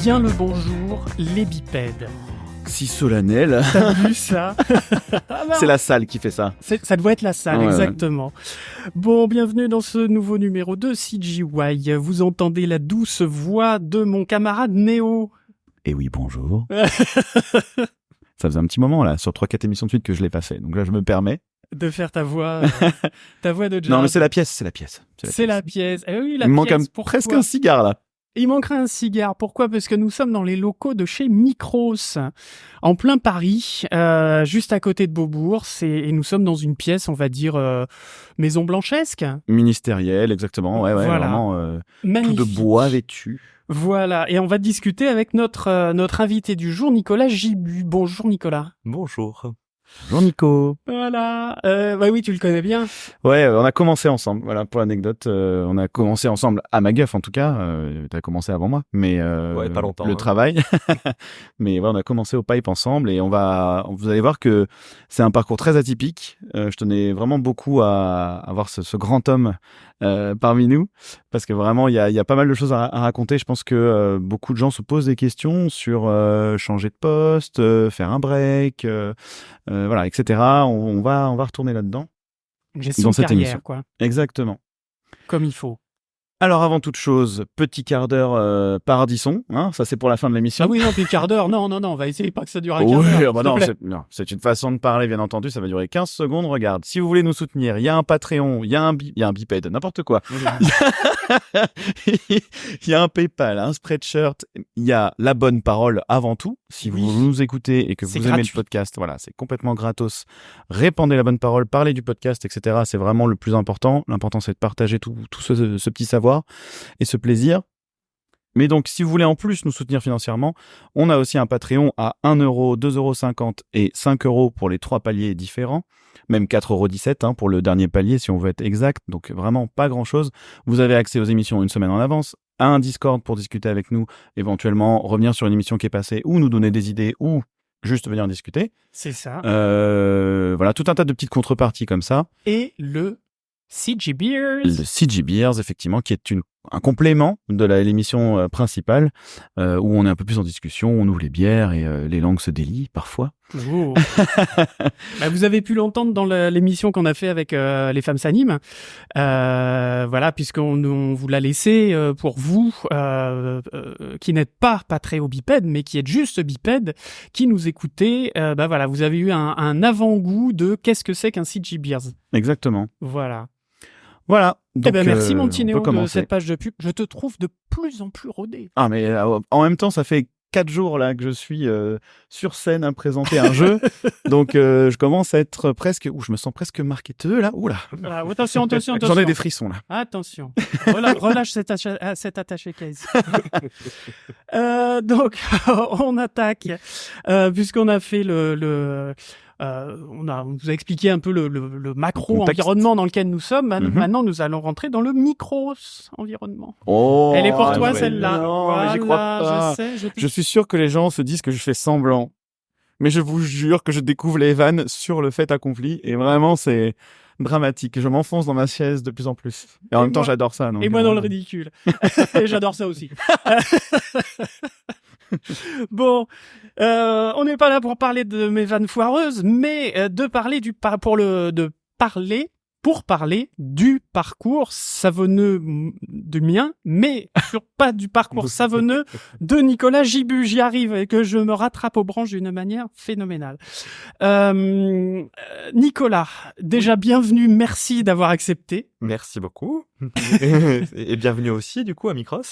bien le bonjour, les bipèdes. Si solennel. T'as vu ça? C'est la salle qui fait ça. Ça doit être la salle, Ouais, exactement. Ouais. Bon, bienvenue dans ce nouveau numéro de CGY. Vous entendez la douce voix de mon camarade Néo. Et oui, bonjour. Ça faisait un petit moment, là, sur 3-4 émissions de suite que je l'ai pas fait. Donc là, je me permets. De faire ta voix de jazz. Non, mais c'est la pièce. C'est la pièce. Eh oui, la Il me pièce. manque presque un cigare, là. Il manquerait un cigare. Pourquoi ? Parce que nous sommes dans les locaux de chez Micros, en plein Paris, juste à côté de Beaubourg. Et nous sommes dans une pièce, on va dire, maison blanchesque. Ministérielle, exactement. Ouais, voilà. Vraiment Magnifique. Tout de bois vêtu. Voilà. Et on va discuter avec notre invité du jour, Nicolas Gibu. Bonjour, Nicolas. Bonjour. Bonjour Nico. Voilà. Bah oui, tu le connais bien. Ouais, on a commencé ensemble. Voilà, pour l'anecdote, on a commencé ensemble à Maguf en tout cas. T'as commencé avant moi, mais ouais, pas longtemps. Le travail. Mais ouais, on a commencé au pipe ensemble et vous allez voir que c'est un parcours très atypique. Je tenais vraiment beaucoup à avoir ce grand homme parmi nous parce que vraiment il y a pas mal de choses à raconter. Je pense que beaucoup de gens se posent des questions sur changer de poste, faire un break. Voilà, etc. On va retourner là-dedans. Gestion de carrière, émission. Quoi. Exactement. Comme il faut. Alors, avant toute chose, petit quart d'heure paradisson. Hein, ça, c'est pour la fin de l'émission. Ah oui, non, puis quart d'heure. Non, on va essayer pas que ça dure un quart d'heure. Oui, c'est une façon de parler, bien entendu. Ça va durer 15 secondes. Regarde, si vous voulez nous soutenir, il y a un Patreon, il y a un bipède, n'importe quoi. Il y a un PayPal, un Spreadshirt. Il y a la bonne parole avant tout. Si vous nous écoutez et que vous aimez le podcast, voilà, c'est complètement gratos. Répandez la bonne parole, parlez du podcast, etc. C'est vraiment le plus important. L'important, c'est de partager tout ce petit savoir et ce plaisir. Mais donc, si vous voulez en plus nous soutenir financièrement, on a aussi un Patreon à 1 €, 2,50 € et 5 € pour les 3 paliers différents. Même 4,17 € pour le dernier palier, si on veut être exact. Donc, vraiment pas grand-chose. Vous avez accès aux émissions une semaine en avance, à un Discord pour discuter avec nous, éventuellement revenir sur une émission qui est passée ou nous donner des idées ou juste venir discuter. C'est ça. Voilà, tout un tas de petites contreparties comme ça. Et le CG Beers. Le CG Beers, effectivement, qui est un complément de l'émission principale, où on est un peu plus en discussion, on ouvre les bières et les langues se délient parfois. Oh. Bah, vous avez pu l'entendre dans l'émission qu'on a fait avec Les Femmes s'animent. Voilà, puisqu'on vous l'a laissé pour vous qui n'êtes pas très au bipède, mais qui êtes juste bipède, qui nous écoutez. Bah voilà, vous avez eu un avant-goût de qu'est-ce que c'est qu'un CG Beers. Exactement. Voilà. Donc, merci mon petit Néo de cette page de pub. Je te trouve de plus en plus rodé. Ah mais en même temps, ça fait 4 jours là que je suis sur scène à présenter un jeu, donc je commence à être presque, je me sens presque marketeur là. Oula. Ah, attention. J'en ai des frissons là. Attention. Relâche cet attaché case. Donc on attaque puisqu'on a fait on vous a expliqué un peu le macro-environnement dans lequel nous sommes. Maintenant, nous allons rentrer dans le micro-environnement. Oh, elle est pour toi, celle-là. Non, voilà, j'y crois pas. Je suis sûr que les gens se disent que je fais semblant. Mais je vous jure que je découvre les vannes sur le fait accompli. Et vraiment, c'est dramatique. Je m'enfonce dans ma chaise de plus en plus. Et en même temps, j'adore ça. Donc, moi, dans le ridicule. Et j'adore ça aussi. Bon, on n'est pas là pour parler de mes vannes foireuses, mais de parler pour parler du parcours savonneux du mien, mais pas du parcours savonneux de Nicolas Gibu. J'y arrive et que je me rattrape aux branches d'une manière phénoménale. Nicolas, déjà bienvenue, merci d'avoir accepté. Merci beaucoup. Et bienvenue aussi, du coup, à Micros.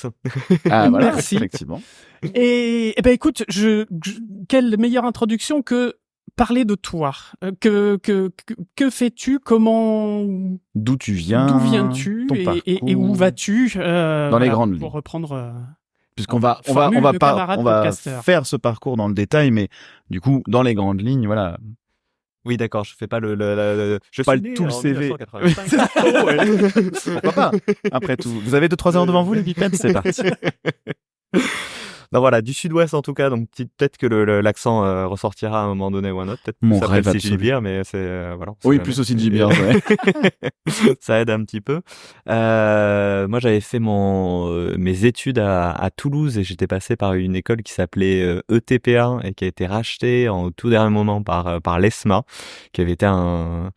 Ah, voilà, merci. Effectivement. Et ben écoute, quelle meilleure introduction que parler de toi. Que fais-tu? Comment? D'où tu viens? D'où viens-tu? Et où vas-tu? Dans les grandes lignes. Pour reprendre. Puisqu'on va faire ce parcours dans le détail, mais du coup, dans les grandes lignes, voilà. Oui, d'accord, je fais pas je pas suis né tout le en CV. 1985. Pourquoi pas? Après tout, vous avez 2-3 heures devant vous, les bipèdes, c'est parti. voilà, du sud-ouest en tout cas, donc peut-être que l'accent ressortira à un moment donné ou à un autre. Peut-être mon ça rêve s'appelle absolu. Sigibir, mais c'est voilà. Oui, plus aussi de Gibir, ouais. Ça aide un petit peu. Moi, j'avais fait mes études à Toulouse et j'étais passé par une école qui s'appelait ETP1 et qui a été rachetée en tout dernier moment par l'ESMA, qui avait été une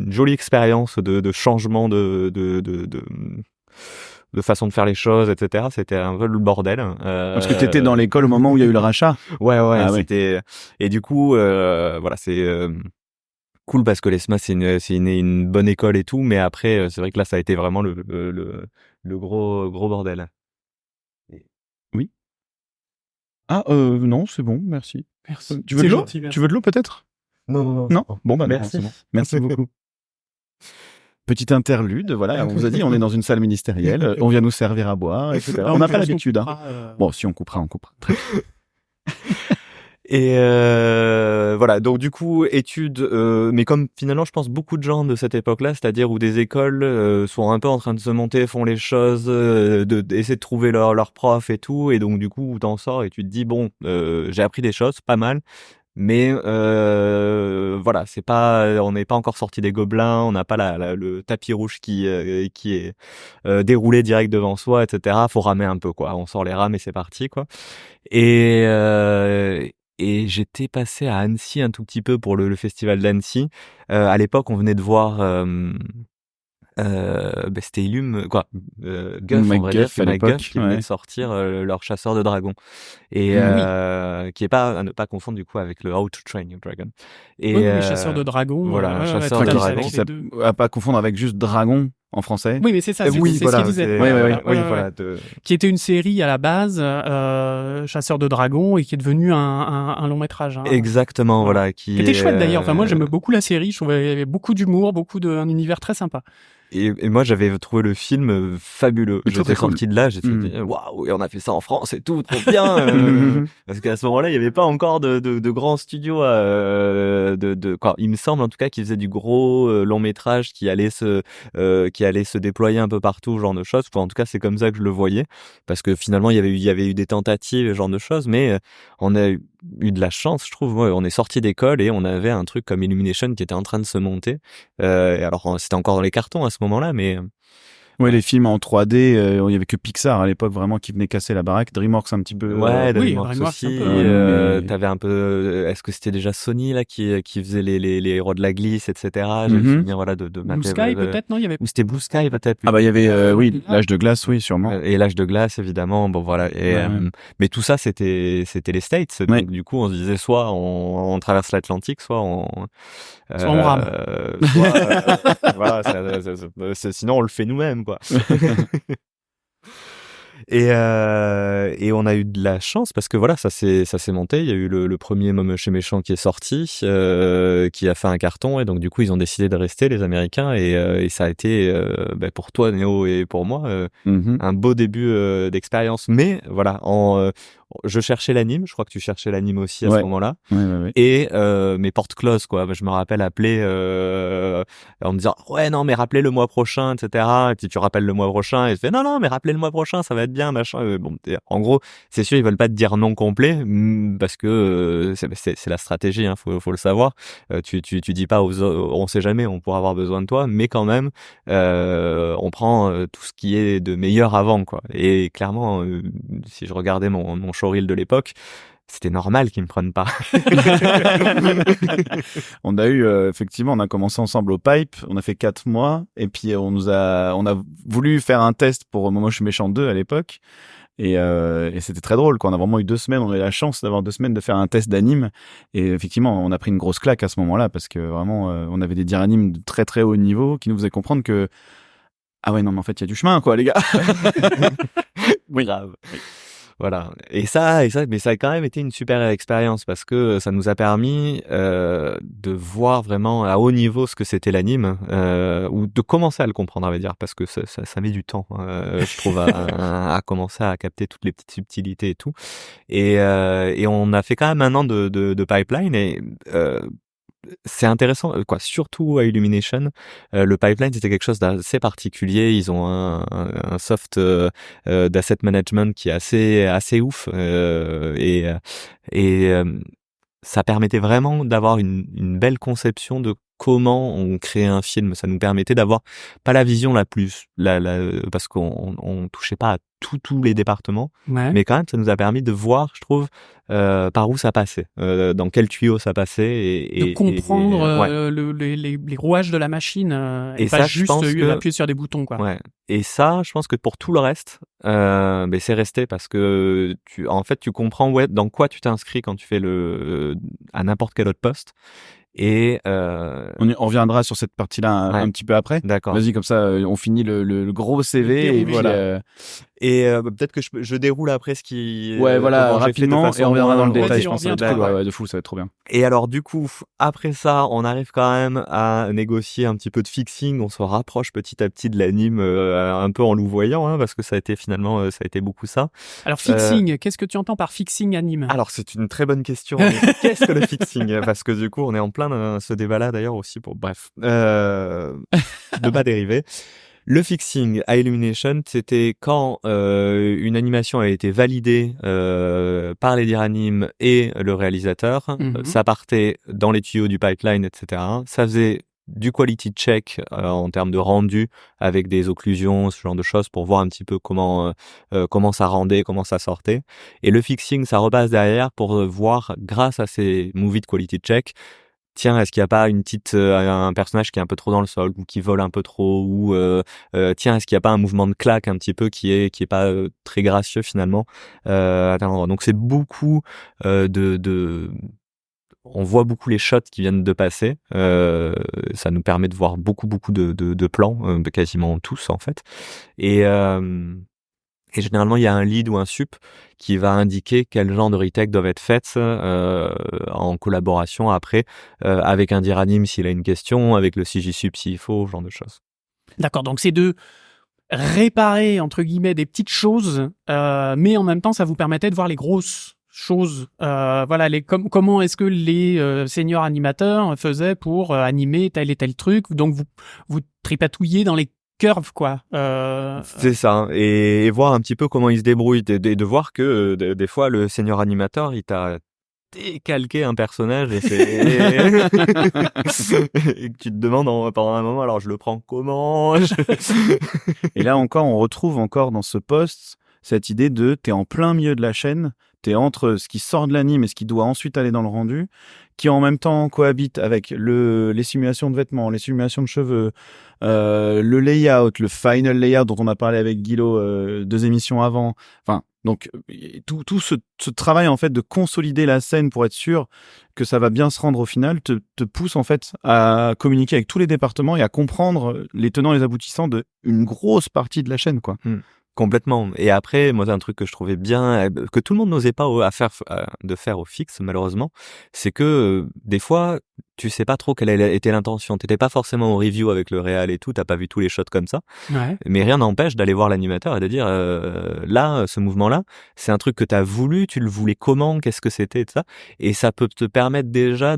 jolie expérience de changement de façon de faire les choses, etc. C'était un peu le bordel. Parce que t'étais dans l'école au moment où il y a eu le rachat. Ouais, c'était... Et du coup, voilà, c'est cool parce que l'ESMA, c'est une bonne école et tout, mais après, c'est vrai que là, ça a été vraiment le gros bordel. Oui. Ah, non, c'est bon, merci. Merci. Tu veux de l'eau? Tu veux de l'eau, peut-être? Non. Bon, bah, merci. Non, c'est bon. Merci beaucoup. Petite interlude, voilà, on vous a dit, on est dans une salle ministérielle, on vient nous servir à boire, etc. On n'a pas l'habitude, hein. Bon, si on coupera. Très bien. Et voilà, donc du coup, études, mais comme finalement, je pense beaucoup de gens de cette époque-là, c'est-à-dire où des écoles sont un peu en train de se monter, font les choses, essaient de trouver leur prof et tout, et donc du coup, t'en sors et tu te dis, bon, j'ai appris des choses, pas mal, mais voilà, on n'est pas encore sorti des gobelins, on n'a pas le tapis rouge qui est déroulé direct devant soi, etc. Faut ramer un peu, quoi. On sort les rames et c'est parti, quoi. Et j'étais passé à Annecy un tout petit peu pour le festival d'Annecy. À l'époque, on venait de voir c'était Illum, quoi, Guff, on va dire, c'est MacGuff qui venait de sortir leur chasseur de dragons, et qui est pas à ne pas confondre du coup avec le How to Train Your Dragon. Et oui, chasseur de dragons. Voilà, chasseur de dragons. À pas confondre avec juste dragon en français. Oui, mais c'est ça. Oui, c'est voilà, ce qu'il disait. Voilà. Qui était une série à la base, chasseur de dragons, et qui est devenu un long métrage. Hein. Exactement, voilà. Qui était chouette d'ailleurs. Enfin, moi, j'aime beaucoup la série. Je trouvais qu'il y avait beaucoup d'humour, un univers très sympa. Et moi, j'avais trouvé le film fabuleux. J'étais sorti de là, j'étais dit, waouh, et on a fait ça en France et tout, trop bien. Parce qu'à ce moment-là, il n'y avait pas encore de grands studios, quoi. Il me semble, en tout cas, qu'ils faisaient du gros long métrage qui allait se déployer un peu partout, ce genre de choses. Enfin, en tout cas, c'est comme ça que je le voyais. Parce que finalement, il y avait eu des tentatives, ce genre de choses, mais on a eu de la chance, je trouve. Ouais, on est sorti d'école et on avait un truc comme Illumination qui était en train de se monter. Et alors, c'était encore dans les cartons à ce moment-là, mais ouais, les films en 3D, il y avait que Pixar à l'époque vraiment qui venait casser la baraque. DreamWorks un petit peu. Ouais, DreamWorks DreamWorks aussi. mais... T'avais un peu. Est-ce que c'était déjà Sony là qui faisait les héros de la glisse, etc. J'ai le souvenir voilà de Blue Sky peut-être, non, il y avait. Ou c'était Blue Sky peut-être. Ah bah il y avait oui, l'âge de glace, oui, sûrement. Et l'âge de glace évidemment. Bon voilà. Et mais tout ça c'était les States. Donc, du coup on se disait soit on traverse l'Atlantique, soit on rame. Voilà, sinon on le fait nous-mêmes quoi. Et on a eu de la chance parce que voilà, ça s'est monté. Il y a eu le premier Moche et Méchant qui est sorti, qui a fait un carton, et donc du coup ils ont décidé de rester, les Américains, et ça a été pour toi Néo et pour moi un beau début d'expérience. Mais voilà, je cherchais l'anime, je crois que tu cherchais l'anime aussi à ce moment-là. Ouais. Et mes portes closes quoi. Je me rappelle appeler en me disant ouais non mais rappelez le mois prochain, etc. Et puis tu rappelles le mois prochain et tu fais non mais rappelez le mois prochain, ça va être bien machin. Bon, en gros c'est sûr ils veulent pas te dire non complet parce que c'est la stratégie, hein, faut le savoir. Tu dis pas on sait jamais, on pourra avoir besoin de toi, mais quand même on prend tout ce qui est de meilleur avant quoi. Et clairement si je regardais mon showreel de l'époque, c'était normal qu'ils me prennent pas. On a eu effectivement, on a commencé ensemble au Pipe, on a fait 4 mois, et puis on a voulu faire un test pour Moche Méchant 2 à l'époque, et c'était très drôle quoi. On a vraiment eu 2 semaines, on a eu la chance d'avoir 2 semaines de faire un test d'anime, et effectivement on a pris une grosse claque à ce moment-là parce que vraiment on avait des dirianimes de très très haut niveau qui nous faisaient comprendre que ah ouais non mais en fait il y a du chemin quoi les gars. Oui. Grave. Voilà. Et ça, mais ça a quand même été une super expérience parce que ça nous a permis de voir vraiment à haut niveau ce que c'était l'anime, ou de commencer à le comprendre, à vrai dire, parce que ça met du temps, je trouve, à commencer à capter toutes les petites subtilités et tout. Et on a fait quand même 1 an de pipeline, et c'est intéressant, surtout à Illumination. Le pipeline, c'était quelque chose d'assez particulier. Ils ont un soft d'asset management qui est assez ouf et ça permettait vraiment d'avoir une belle conception de comment on crée un film. Ça nous permettait d'avoir pas la vision la plus, parce qu'on touchait pas à tous les départements, mais quand même ça nous a permis de voir, je trouve, par où ça passait, dans quel tuyau ça passait et de comprendre les rouages de la machine et pas juste appuyer sur des boutons, quoi. Ouais. Et ça, je pense que pour tout le reste, c'est resté parce que tu comprends dans quoi tu t'inscris quand tu fais à n'importe quel autre poste. Et on reviendra sur cette partie-là un petit peu après. D'accord. Vas-y, comme ça, on finit le gros CV et voilà. Et peut-être que je déroule après ce qui. Ouais, voilà, rapidement, et on reviendra dans le détail. Je pense que ça va être cool, de fou, ça va être trop bien. Et alors, du coup, après ça, on arrive quand même à négocier un petit peu de fixing. On se rapproche petit à petit de l'anime, un peu en louvoyant, hein, parce que ça a été beaucoup ça. Alors, fixing, qu'est-ce que tu entends par fixing anime? Alors, c'est une très bonne question. Qu'est-ce que le fixing? Parce que du coup, on est en plein dans ce débat-là d'ailleurs aussi de pas dériver. Le fixing à Illumination, c'était quand une animation a été validée par les diranimes et le réalisateur. Ça partait dans les tuyaux du pipeline, etc. Ça faisait du quality check en termes de rendu avec des occlusions, ce genre de choses pour voir un petit peu comment ça rendait, comment ça sortait. Et le fixing, ça repasse derrière pour voir, grâce à ces movies de quality check, tiens, est-ce qu'il n'y a pas un personnage qui est un peu trop dans le sol ou qui vole un peu trop, ou tiens, est-ce qu'il n'y a pas un mouvement de claque un petit peu qui est pas très gracieux finalement à tel endroit. Donc c'est beaucoup on voit beaucoup les shots qui viennent de passer. Ça nous permet de voir beaucoup de plans, quasiment tous en fait. Et généralement, il y a un lead ou un sup qui va indiquer quel genre de retake doivent être faites en collaboration après avec un diranime s'il a une question, avec le CJ sup s'il faut, ce genre de choses. D'accord, donc c'est de réparer, entre guillemets, des petites choses, mais en même temps, ça vous permettait de voir les grosses choses. Comment est-ce que les seniors animateurs faisaient pour animer tel et tel truc. Donc, vous tripatouillez dans les curve, quoi. C'est ça, et voir un petit peu comment il se débrouille, de voir que des fois le senior animateur il t'a décalqué un personnage et et que tu te demandes pendant un moment, alors je le prends comment Et là encore, on retrouve encore dans ce poste cette idée de t'es en plein milieu de la chaîne, t'es entre ce qui sort de l'anime et ce qui doit ensuite aller dans le rendu, qui en même temps cohabite avec les simulations de vêtements, les simulations de cheveux, le layout, le final layout dont on a parlé avec Guilo 2 émissions avant. Enfin, donc tout ce travail en fait de consolider la scène pour être sûr que ça va bien se rendre au final te pousse en fait à communiquer avec tous les départements et à comprendre les tenants et les aboutissants de une grosse partie de la chaîne, quoi. Complètement. Et après, moi, c'est un truc que je trouvais bien, que tout le monde n'osait pas de faire au fixe, malheureusement, c'est que des fois, tu sais pas trop quelle était l'intention. T'étais pas forcément au review avec le réal et tout, t'as pas vu tous les shots comme ça. Ouais. Mais rien n'empêche d'aller voir l'animateur et de dire, là, ce mouvement-là, c'est un truc que t'as voulu, tu le voulais comment, qu'est-ce que c'était, et tout ça. Et ça peut te permettre déjà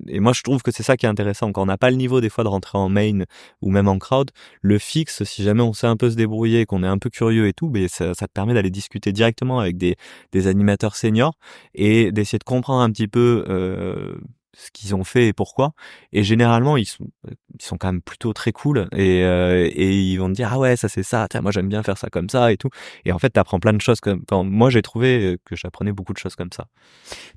et moi, je trouve que c'est ça qui est intéressant. Quand on n'a pas le niveau, des fois, de rentrer en main ou même en crowd, le fixe, si jamais on sait un peu se débrouiller, qu'on est un peu curieux et tout, ça te permet d'aller discuter directement avec des animateurs seniors et d'essayer de comprendre un petit peu ce qu'ils ont fait et pourquoi. Et généralement, ils sont quand même plutôt très cool et ils vont te dire, ah ouais, ça c'est ça, tiens, moi j'aime bien faire ça comme ça et tout. Et en fait, t'apprends plein de choses moi j'ai trouvé que j'apprenais beaucoup de choses comme ça.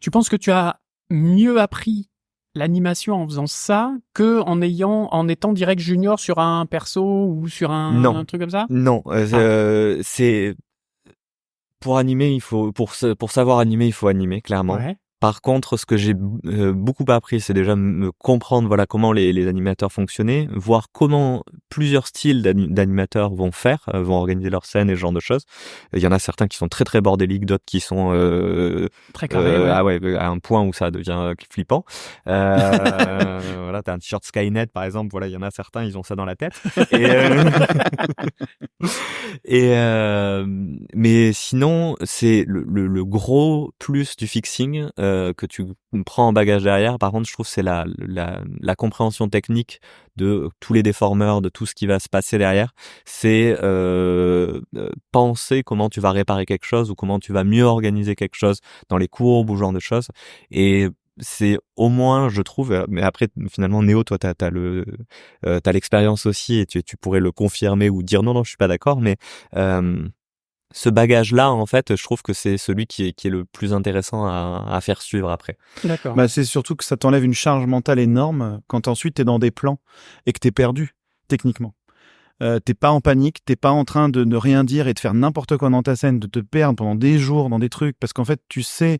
Tu penses que tu as mieux appris l'animation en faisant ça que en étant direct junior sur un perso ou sur un truc comme ça? Non, c'est pour animer, pour savoir animer, il faut animer clairement. Ouais. Par contre, ce que j'ai beaucoup appris, c'est déjà me comprendre comment les animateurs fonctionnaient, voir comment plusieurs styles d'animateurs vont organiser leur scène et ce genre de choses. Il y en a certains qui sont très très bordéliques, d'autres qui sont très carrés, à un point où ça devient flippant. Voilà, t'as un t-shirt Skynet par exemple, voilà, il y en a certains, ils ont ça dans la tête. Mais sinon, c'est le gros plus du fixing. que tu prends en bagage derrière. Par contre, je trouve que c'est la compréhension technique de tous les déformeurs, de tout ce qui va se passer derrière. C'est penser comment tu vas réparer quelque chose ou comment tu vas mieux organiser quelque chose dans les courbes ou ce genre de choses. Et c'est au moins, je trouve, mais après finalement Néo, toi t'as l'expérience aussi et tu pourrais le confirmer ou dire non je suis pas d'accord, mais ce bagage-là, en fait, je trouve que c'est celui qui est le plus intéressant à faire suivre après. D'accord. Bah, c'est surtout que ça t'enlève une charge mentale énorme quand ensuite t'es dans des plans et que t'es perdu, techniquement. T'es pas en panique, t'es pas en train de ne rien dire et de faire n'importe quoi dans ta scène, de te perdre pendant des jours dans des trucs, parce qu'en fait, tu sais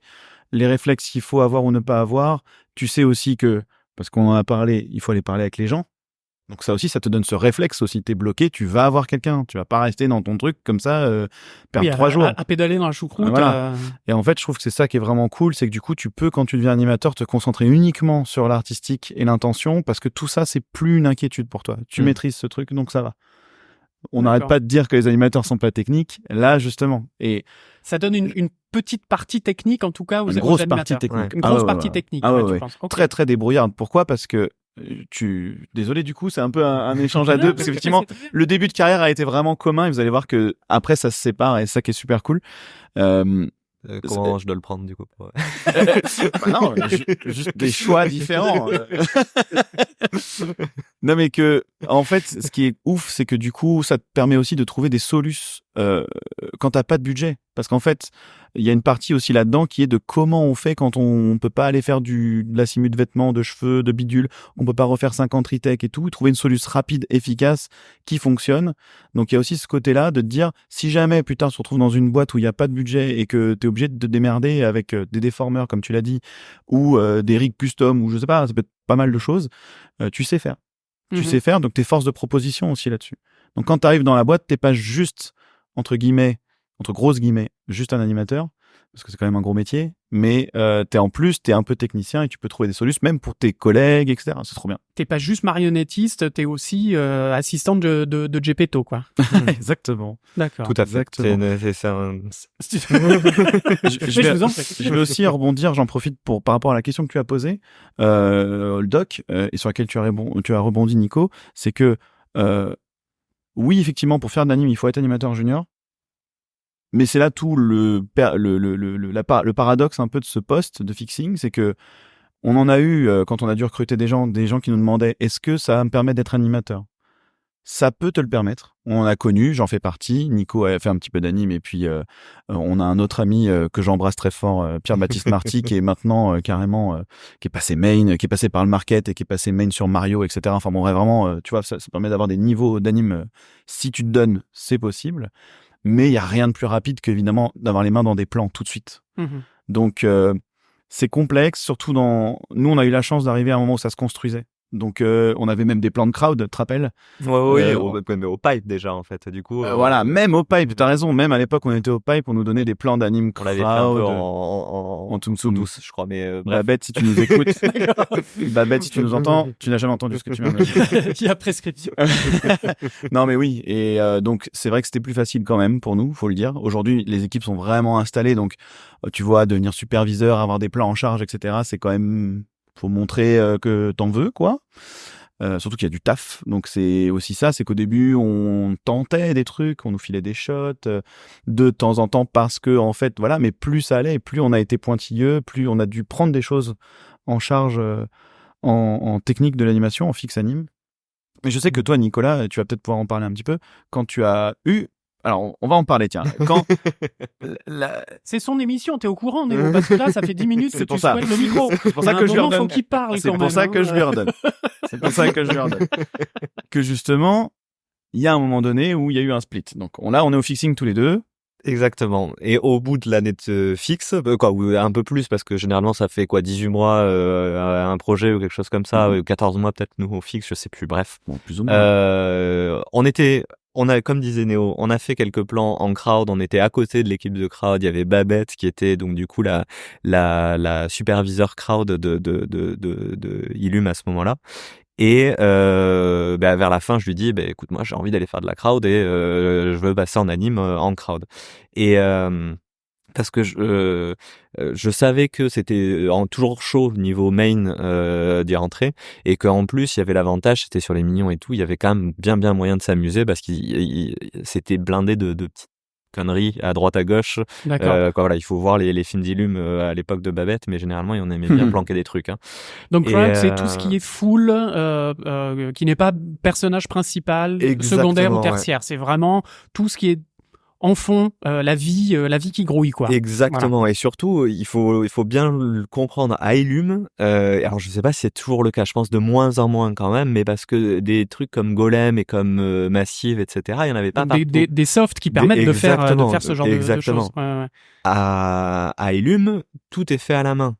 les réflexes qu'il faut avoir ou ne pas avoir. Tu sais aussi que, parce qu'on en a parlé, il faut aller parler avec les gens. Donc ça aussi, ça te donne ce réflexe aussi. T'es bloqué, tu vas avoir quelqu'un. Tu vas pas rester dans ton truc comme ça, perdre 3 jours. À pédaler dans la choucroute. Voilà. Et en fait, je trouve que c'est ça qui est vraiment cool, c'est que du coup, tu peux, quand tu deviens animateur, te concentrer uniquement sur l'artistique et l'intention, parce que tout ça, c'est plus une inquiétude pour toi. Tu maîtrises ce truc, donc ça va. On n'arrête pas de dire que les animateurs sont pas techniques. Là, justement. Et ça donne une petite partie technique, en tout cas, aux animateurs. Une grosse partie technique. Une grosse partie technique. Tu penses. Okay. Très, très débrouillarde. Pourquoi? Parce que désolé, du coup, c'est un peu un échange à deux, parce qu'effectivement, le début de carrière a été vraiment commun, et vous allez voir que après, ça se sépare, et c'est ça qui est super cool. Comment je dois le prendre, du coup? Bah non, juste des choix différents. Non, mais que, en fait, ce qui est ouf, c'est que du coup, ça te permet aussi de trouver des solutions quand t'as pas de budget. Parce qu'en fait, il y a une partie aussi là-dedans qui est de comment on fait quand on peut pas aller faire de la simu de vêtements, de cheveux, de bidules, on peut pas refaire 50 retakes et tout, trouver une solution rapide, efficace, qui fonctionne. Donc il y a aussi ce côté-là de te dire, si jamais putain, on se retrouve dans une boîte où il y a pas de budget et que t'es obligé de te démerder avec des déformeurs, comme tu l'as dit, ou des rigs custom, ou je sais pas, ça peut être pas mal de choses, tu sais faire. Tu sais faire, donc t'es force de proposition aussi là-dessus. Donc quand t'arrives dans la boîte, t'es pas juste, entre grosses guillemets, juste un animateur, parce que c'est quand même un gros métier, mais t'es un peu technicien et tu peux trouver des solutions, même pour tes collègues, etc. C'est trop bien. T'es pas juste marionnettiste, t'es aussi assistante de Gepetto, quoi. Exactement. D'accord. Tout à fait. Je vais aussi rebondir, j'en profite par rapport à la question que tu as posée, le doc, et sur laquelle tu as rebondi, Nico, c'est que oui, effectivement, pour faire de l'anime, il faut être animateur junior. Mais c'est là tout le paradoxe un peu de ce poste de fixing, c'est que on en a eu quand on a dû recruter des gens qui nous demandaient est-ce que ça va me permettre d'être animateur? Ça peut te le permettre. On en a connu, j'en fais partie. Nico a fait un petit peu d'anime et puis on a un autre ami que j'embrasse très fort, Pierre-Baptiste Marty, qui est maintenant carrément qui est passé main, qui est passé par le market et qui est passé main sur Mario, etc. Enfin bon, vraiment, tu vois, ça permet d'avoir des niveaux d'anime. Si tu te donnes, c'est possible. Mais il y a rien de plus rapide qu'évidemment d'avoir les mains dans des plans tout de suite. Donc c'est complexe, surtout nous on a eu la chance d'arriver à un moment où ça se construisait. Donc on avait même des plans de crowd, tu te rappelles? Oui, au pipe déjà en fait. Du coup, voilà, même au pipe, t'as raison. Même à l'époque, on était au pipe, on nous donnait des plans d'anime crowd. On l'avait fait un peu en Tsum douce, je crois. Mais Babette, si tu nous écoutes, Babette, si tu nous entends, tu n'as jamais entendu ce que tu viens de dire. Il y a prescription. Non, mais oui. Et donc c'est vrai que c'était plus facile quand même pour nous, faut le dire. Aujourd'hui, les équipes sont vraiment installées, donc tu vois, devenir superviseur, avoir des plans en charge, etc. C'est quand même faut montrer que t'en veux, quoi. Surtout qu'il y a du taf, donc c'est aussi ça, c'est qu'au début on tentait des trucs, on nous filait des shots de temps en temps parce que en fait voilà, mais plus ça allait, plus on a été pointilleux, plus on a dû prendre des choses en charge en technique de l'animation, en fixe anime. Mais je sais que toi, Nicolas, tu vas peut-être pouvoir en parler un petit peu quand tu as eu. Alors, on va en parler, tiens. Quand C'est son émission, t'es au courant, Néo, parce que là, ça fait 10 minutes que tu souhaites le micro. C'est pour ça que je lui redonne. Faut qu'il parle C'est pour ça que je lui redonne. C'est pour ça que je lui redonne. Que justement, il y a un moment donné où il y a eu un split. Donc on est au fixing tous les deux. Exactement. Et au bout de l'année de fixe, ou un peu plus, parce que généralement ça fait 18 mois un projet ou quelque chose comme ça, 14 mois peut-être nous au fixe, je sais plus, bref. Bon, plus ou moins. On a, comme disait Néo, on a fait quelques plans en crowd, on était à côté de l'équipe de crowd, il y avait Babette qui était donc du coup la superviseur crowd de Illum à ce moment-là. Et vers la fin, je lui dis écoute, moi j'ai envie d'aller faire de la crowd et je veux passer en anime en crowd. Et parce que je savais que c'était toujours chaud niveau main d'y rentrer, et qu'en plus il y avait l'avantage, c'était sur les Minions et tout, il y avait quand même bien moyen de s'amuser parce qu'il c'était blindé de petites conneries à droite à gauche. Voilà, il faut voir les films d'Illum à l'époque de Babette, mais généralement on aimait bien planquer des trucs. Donc Crowd, c'est tout ce qui est full, qui n'est pas personnage principal, secondaire ou tertiaire. C'est vraiment tout ce qui est en fond, la vie qui grouille, quoi. Exactement. Voilà. Et surtout, il faut bien le comprendre. À Illum, alors je sais pas si c'est toujours le cas, je pense de moins en moins quand même, mais parce que des trucs comme Golem et comme Massive, etc., il y en avait pas partout. Des softs qui permettent de faire ce genre de choses. Ouais. À Illum, tout est fait à la main.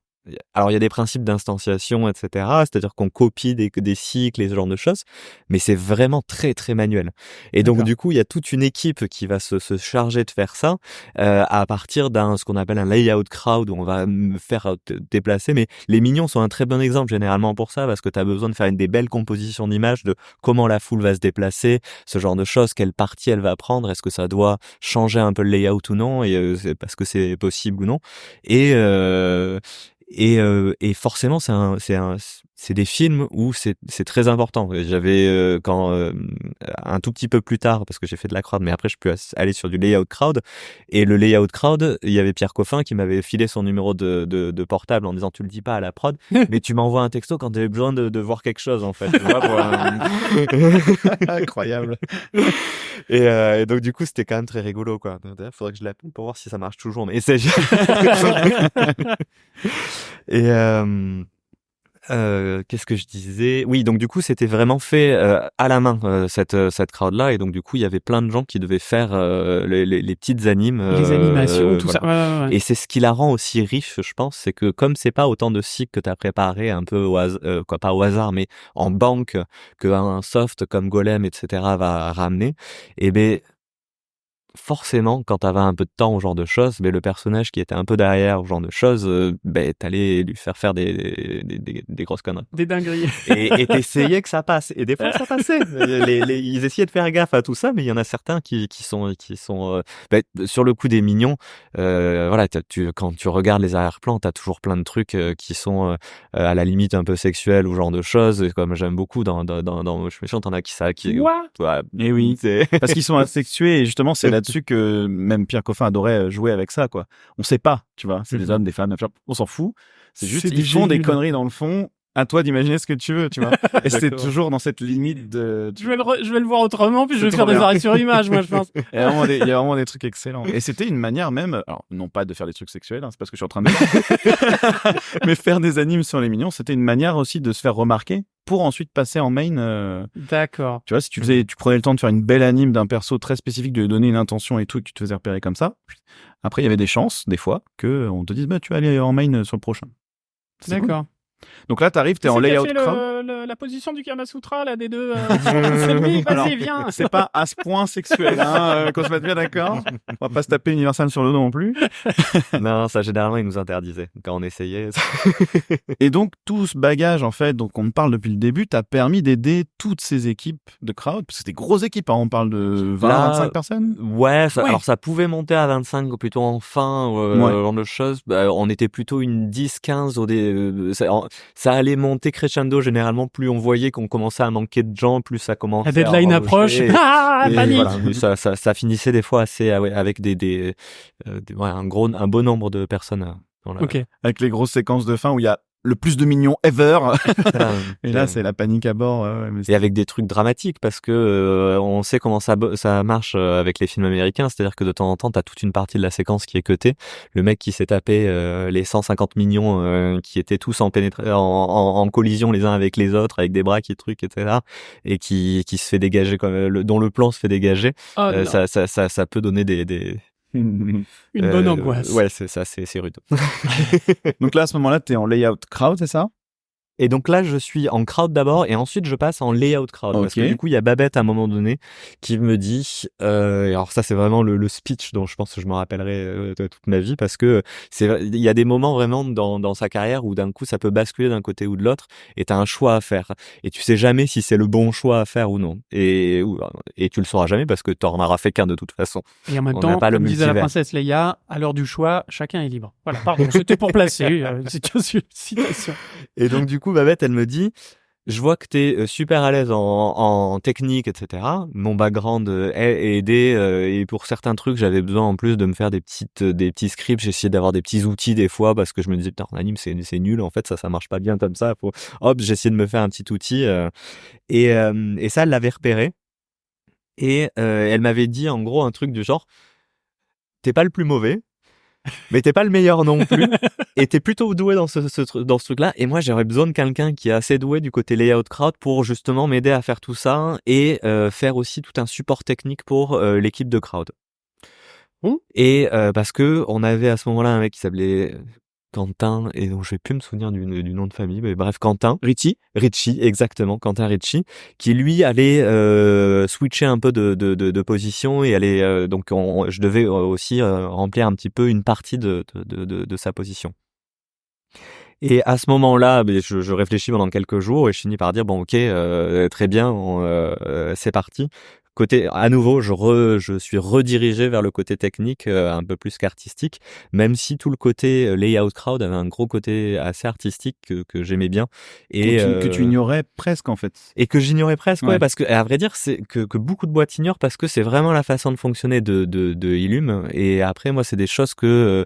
Alors, il y a des principes d'instanciation, etc. C'est-à-dire qu'on copie des cycles et ce genre de choses, mais c'est vraiment très, très manuel. Et donc, du coup, il y a toute une équipe qui va se charger de faire ça à partir ce qu'on appelle un layout crowd, où on va faire déplacer. Mais les Minions sont un très bon exemple, généralement, pour ça, parce que tu as besoin de faire des belles compositions d'images de comment la foule va se déplacer, ce genre de choses, quelle partie elle va prendre, est-ce que ça doit changer un peu le layout ou non, et parce que c'est possible ou non. Et forcément, c'est des films où c'est très important. J'avais un tout petit peu plus tard, parce que j'ai fait de la crowd, mais après je peux aller sur du layout crowd. Et le layout crowd, il y avait Pierre Coffin qui m'avait filé son numéro de portable en disant tu le dis pas à la prod, mais tu m'envoies un texto quand tu as besoin de voir quelque chose en fait. Tu vois, Incroyable. Et donc du coup c'était quand même très rigolo quoi. D'ailleurs, faudrait que je l'appelle pour voir si ça marche toujours. Mais c'est et qu'est-ce que je disais ? Oui, donc du coup, c'était vraiment fait à la main cette crowd-là, et donc du coup, il y avait plein de gens qui devaient faire les petites animes, les animations, tout voilà. ça. Ouais. Et c'est ce qui la rend aussi riche, je pense, c'est que comme c'est pas autant de cycles que t'as préparé un peu pas au hasard, mais en banque, qu'un soft comme Golem, etc. va ramener, et ben forcément, quand t'avais un peu de temps au genre de choses, mais le personnage qui était un peu derrière au genre de choses, t'allais lui faire des grosses conneries. Des dingueries. Et t'essayais que ça passe. Et des fois, ça passait. Ils essayaient de faire gaffe à tout ça, mais il y en a certains qui sont sur le coup des Mignons, voilà, quand tu regardes les arrière-plans, t'as toujours plein de trucs qui sont à la limite un peu sexuels ou genre de choses. Et comme j'aime beaucoup dans Je me chante, t'en as qui ouais, et oui, parce qu'ils sont asexués, et justement, c'est là-dessus que même Pierre Coffin adorait jouer avec ça, quoi. On sait pas, tu vois, c'est des hommes, des femmes, on s'en fout. C'est juste ils font des conneries dans le fond. À toi d'imaginer ce que tu veux, tu vois. Et c'est toujours dans cette limite de. Je vais le voir autrement, puis je vais faire des arrêts sur image, moi, je pense. Il y a vraiment des trucs excellents. Et c'était une manière même, alors non pas de faire des trucs sexuels, c'est pas ce que je suis en train de dire, mais faire des animes sur les Mignons, c'était une manière aussi de se faire remarquer pour ensuite passer en main. D'accord. Tu vois, si tu prenais le temps de faire une belle anime d'un perso très spécifique, de lui donner une intention et tout, et que tu te faisais repérer comme ça, après il y avait des chances, des fois, que on te dise, tu vas aller en main sur le prochain. D'accord. Cool. Donc là, t'arrives, t'es en layout crowd. La position du Kamasutra, là, des deux. Vas-y, viens. C'est pas à ce point sexuel, qu'on se mette bien d'accord. On va pas se taper Universal sur le dos non plus. Non, ça, généralement, ils nous interdisaient quand on essayait. Et donc, tout ce bagage, en fait, dont on parle depuis le début, t'a permis d'aider toutes ces équipes de crowd, parce que c'est des grosses équipes, on parle de 25 personnes. Ouais, alors ça pouvait monter à 25, plutôt en fin, genre de choses. On était plutôt une 10-15 ça allait monter crescendo généralement, plus on voyait qu'on commençait à manquer de gens, plus ça commençait. La deadline approche. Panique. Voilà, ça finissait des fois assez avec un beau nombre de personnes. Okay. Avec les grosses séquences de fin où il y a le plus de Mignons ever. Et là, c'est la panique à bord. Et avec des trucs dramatiques, parce que on sait comment ça marche avec les films américains. C'est-à-dire que de temps en temps, t'as toute une partie de la séquence qui est cutée. Le mec qui s'est tapé les 150 Mignons qui étaient tous en collision les uns avec les autres, avec des bras qui trucs, etc. Et qui se fait dégager, dont le plan se fait dégager. Ça peut donner une bonne angoisse. Ouais, c'est ça, c'est rude. Donc là, à ce moment-là, t'es en layout crowd, c'est ça ? Et donc là, je suis en crowd d'abord et ensuite je passe en layout crowd. Parce que du coup, il y a Babette à un moment donné qui me dit, et alors ça c'est vraiment le speech dont je pense que je me rappellerai toute ma vie, parce que il y a des moments vraiment dans sa carrière où d'un coup ça peut basculer d'un côté ou de l'autre et t'as un choix à faire. Et tu sais jamais si c'est le bon choix à faire ou non. Et tu le sauras jamais parce que t'en auras fait qu'un de toute façon. Et en même temps, comme disait la princesse Leia, à l'heure du choix, chacun est libre. Voilà, pardon, c'était pour placer cette citation. Et donc du coup, Babette, elle me dit, je vois que t'es super à l'aise en technique, etc. Mon background est aidé et pour certains trucs, j'avais besoin en plus de me faire des petits scripts. J'ai essayé d'avoir des petits outils des fois parce que je me disais putain, en anime c'est nul. En fait, ça marche pas bien comme ça. J'ai essayé de me faire un petit outil et ça, elle l'avait repéré et elle m'avait dit en gros un truc du genre, t'es pas le plus mauvais, mais t'es pas le meilleur non plus, et t'es plutôt doué dans ce truc-là. Et moi, j'aurais besoin de quelqu'un qui est assez doué du côté layout crowd pour justement m'aider à faire tout ça et faire aussi tout un support technique pour l'équipe de crowd. Et parce que on avait à ce moment-là un mec qui s'appelait Quentin, et donc je vais plus me souvenir du nom de famille, mais bref, Quentin. Ricci, exactement, Quentin Ricci, qui lui allait switcher un peu de position et allait je devais aussi remplir un petit peu une partie de sa position. Et à ce moment-là, je réfléchis pendant quelques jours et je finis par dire bon ok, très bien, c'est parti. À nouveau, je suis redirigé vers le côté technique un peu plus qu'artistique, même si tout le côté layout crowd avait un gros côté assez artistique que j'aimais bien et que tu ignorais presque en fait. Et que j'ignorais presque, ouais, parce que à vrai dire, c'est que beaucoup de boîtes ignorent parce que c'est vraiment la façon de fonctionner de Illum. Et après, moi, c'est des choses que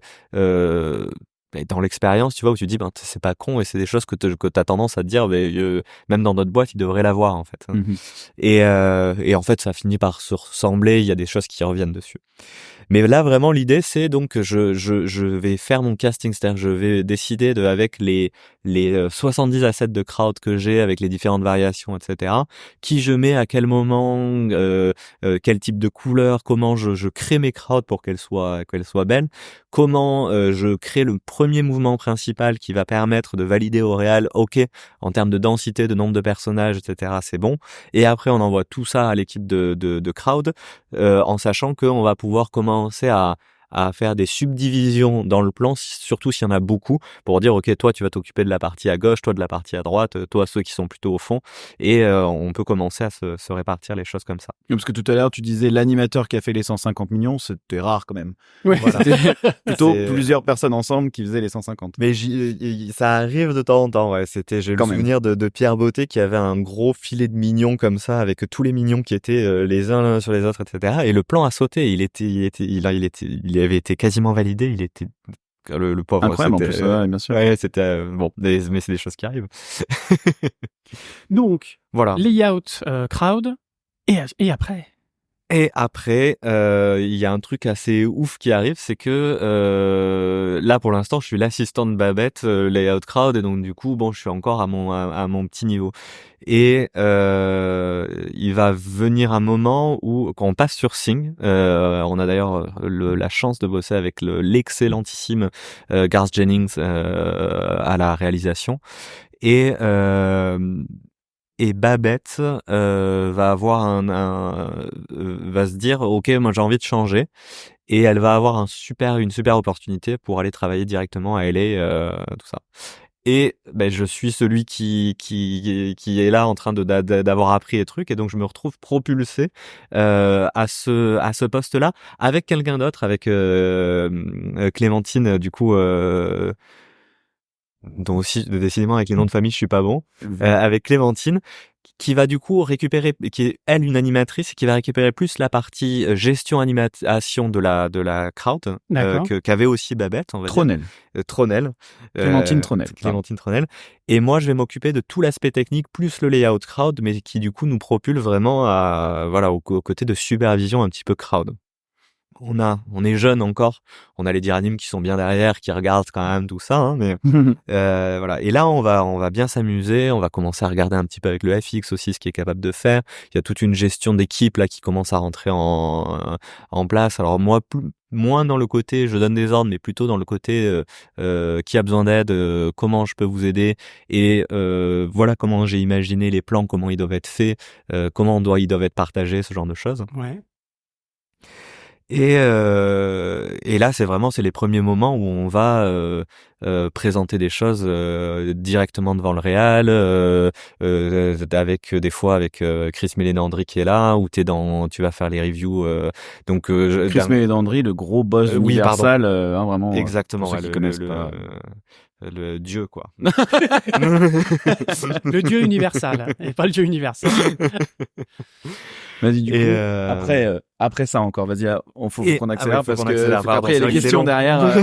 dans l'expérience, tu vois, où tu dis, c'est pas con, et c'est des choses que t'as tendance à te dire, même dans notre boîte, ils devraient l'avoir, en fait. Et en fait, ça finit par se ressembler, il y a des choses qui reviennent dessus. Mais là, vraiment, l'idée, c'est donc, je vais faire mon casting, c'est-à-dire, je vais décider avec les 70 assets de crowd que j'ai, avec les différentes variations, etc., qui je mets à quel moment, quel type de couleur, comment je crée mes crowds pour qu'elles soient belles, comment je crée le premier mouvement principal qui va permettre de valider au réal, ok, en termes de densité, de nombre de personnages, etc., c'est bon. Et après, on envoie tout ça à l'équipe de crowd, en sachant qu'on va pouvoir commencer à faire des subdivisions dans le plan, surtout s'il y en a beaucoup, pour dire ok, toi tu vas t'occuper de la partie à gauche, toi de la partie à droite, toi ceux qui sont plutôt au fond, et on peut commencer à se répartir les choses comme ça. Parce que tout à l'heure tu disais l'animateur qui a fait les 150 millions, c'était rare quand même. Ouais. Voilà. C'était plutôt plusieurs personnes ensemble qui faisaient les 150. Mais ça arrive de temps en temps, ouais. J'ai le souvenir de Pierre Beauté qui avait un gros filet de mignons comme ça, avec tous les mignons qui étaient les uns sur les autres, etc. Et le plan a sauté, il avait été quasiment validé, il était le pauvre. Incroyable en plus, bien sûr. Ouais, c'était mais c'est des choses qui arrivent. Donc, voilà. Layout crowd et après. Et après, il y a un truc assez ouf qui arrive, c'est que là pour l'instant, je suis l'assistant de Babette, layout crowd, et donc du coup, je suis encore à mon petit niveau. Et il va venir un moment où, quand on passe sur Sing, on a d'ailleurs la chance de bosser avec l'excellentissime Garth Jennings à la réalisation, et Babette va avoir va se dire ok, moi j'ai envie de changer, et elle va avoir une super opportunité pour aller travailler directement à LA, tout ça. Et je suis celui qui est là en train d'avoir appris les trucs, et donc je me retrouve propulsé à ce poste-là avec quelqu'un d'autre, avec Clémentine, du coup. Dont aussi, décidément, avec les noms de famille, je suis pas bon, avec Clémentine, qui va du coup récupérer, qui est elle une animatrice, qui va récupérer plus la partie gestion animation de la crowd, qu'avait aussi Babette, on va dire. Tronel. Clémentine Tronel. Clémentine Tronel. Et moi, je vais m'occuper de tout l'aspect technique plus le layout crowd, mais qui du coup nous propulse vraiment au côté de supervision un petit peu crowd. On est jeune encore, on a les dirianimes qui sont bien derrière, qui regardent quand même tout ça, hein, mais voilà. Et là, on va bien s'amuser, on va commencer à regarder un petit peu avec le FX aussi ce qu'il est capable de faire. Il y a toute une gestion d'équipe là qui commence à rentrer en place. Alors moi, moins dans le côté je donne des ordres, mais plutôt dans le côté qui a besoin d'aide, comment je peux vous aider, et voilà comment j'ai imaginé les plans, comment ils doivent être faits, comment ils doivent être partagés, ce genre de choses. Ouais. Et là, c'est les premiers moments où on va présenter des choses directement devant le réal, avec des fois avec Chris Mélénandri qui est là, où tu vas faire les reviews. Chris Méléndry, le gros boss Universal, vraiment. Exactement, pour ceux qui connaissent pas. Le dieu, quoi. Le dieu universal, et pas le dieu universel. Vas-y, du coup, après ça encore, vas-y, faut qu'on accélère parce que après il y a des questions derrière.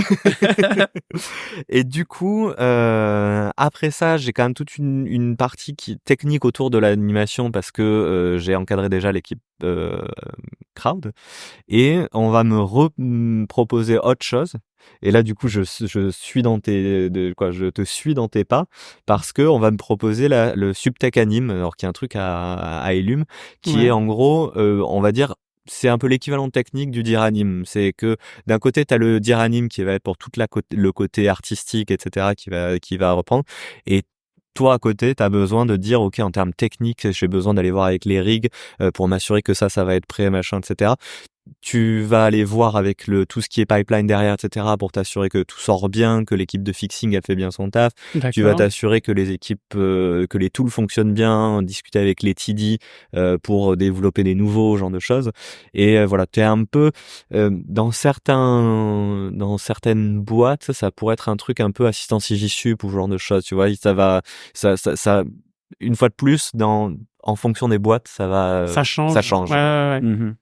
Et du coup, après ça, j'ai quand même toute une partie technique autour de l'animation parce que j'ai encadré déjà l'équipe crowd, et on va me proposer autre chose. Et là, du coup, je te suis dans tes pas, parce que on va me proposer le Subtech Anime, alors qui est un truc à Illum, qui est en gros, on va dire, c'est un peu l'équivalent technique du Dear Anime. C'est que d'un côté, tu as le Dear Anime qui va être pour toute le côté artistique, etc., qui va reprendre. Et toi, à côté, tu as besoin de dire, OK, en termes techniques, j'ai besoin d'aller voir avec les rigs pour m'assurer que ça va être prêt, machin, etc. Tu vas aller voir avec tout ce qui est pipeline derrière, etc., pour t'assurer que tout sort bien, que l'équipe de fixing a fait bien son taf. D'accord. Tu vas t'assurer que les équipes, que les tools fonctionnent bien, discuter avec les TD pour développer des nouveaux genres de choses. Et voilà, tu es un peu dans certaines boîtes, ça pourrait être un truc un peu assistant CJSUP ou ce genre de choses. Tu vois, ça une fois de plus, en fonction des boîtes, ça change. Ouais. Mm-hmm.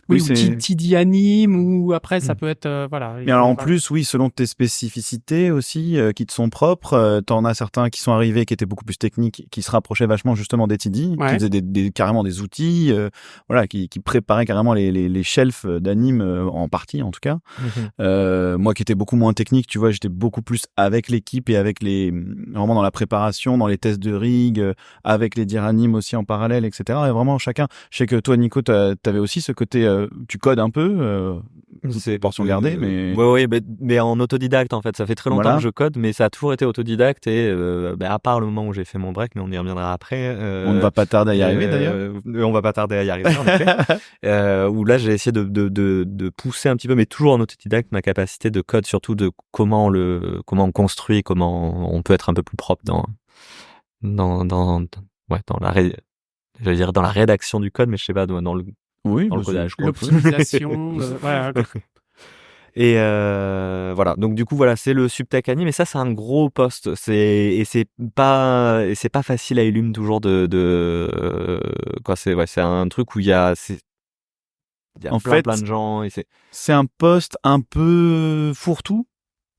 Oui, ou TD Anime, ou après ça peut être voilà. Mais alors en plus, oui, selon tes spécificités aussi qui te sont propres, t'en as certains qui sont arrivés qui étaient beaucoup plus techniques, qui se rapprochaient vachement justement des TD, qui faisaient carrément des outils, voilà, qui préparaient carrément les shelves d'anime en partie en tout cas. Moi qui étais beaucoup moins technique, tu vois, j'étais beaucoup plus avec l'équipe et avec vraiment dans la préparation, dans les tests de rig, avec les Dear Anime aussi en parallèle, etc. Et vraiment chacun. Je sais que toi, Nico, t'avais aussi ce côté. Tu codes un peu, c'est portion gardée, mais mais en autodidacte en fait. Ça fait très longtemps que je code, mais ça a toujours été autodidacte, et à part le moment où j'ai fait mon break, mais on y reviendra après. On ne va pas tarder à y arriver d'ailleurs. On va pas tarder à y arriver en effet. Où là j'ai essayé de pousser un petit peu, mais toujours en autodidacte, ma capacité de code, surtout de comment on construit, comment on peut être un peu plus propre dans la rédaction du code, mais je sais pas, dans le codage, l'optimisation. Et voilà, donc du coup voilà, c'est le Subtech Anime, et ça c'est un gros poste, c'est pas facile à Illum toujours c'est un truc où il y a plein de gens, et c'est un poste un peu fourre-tout,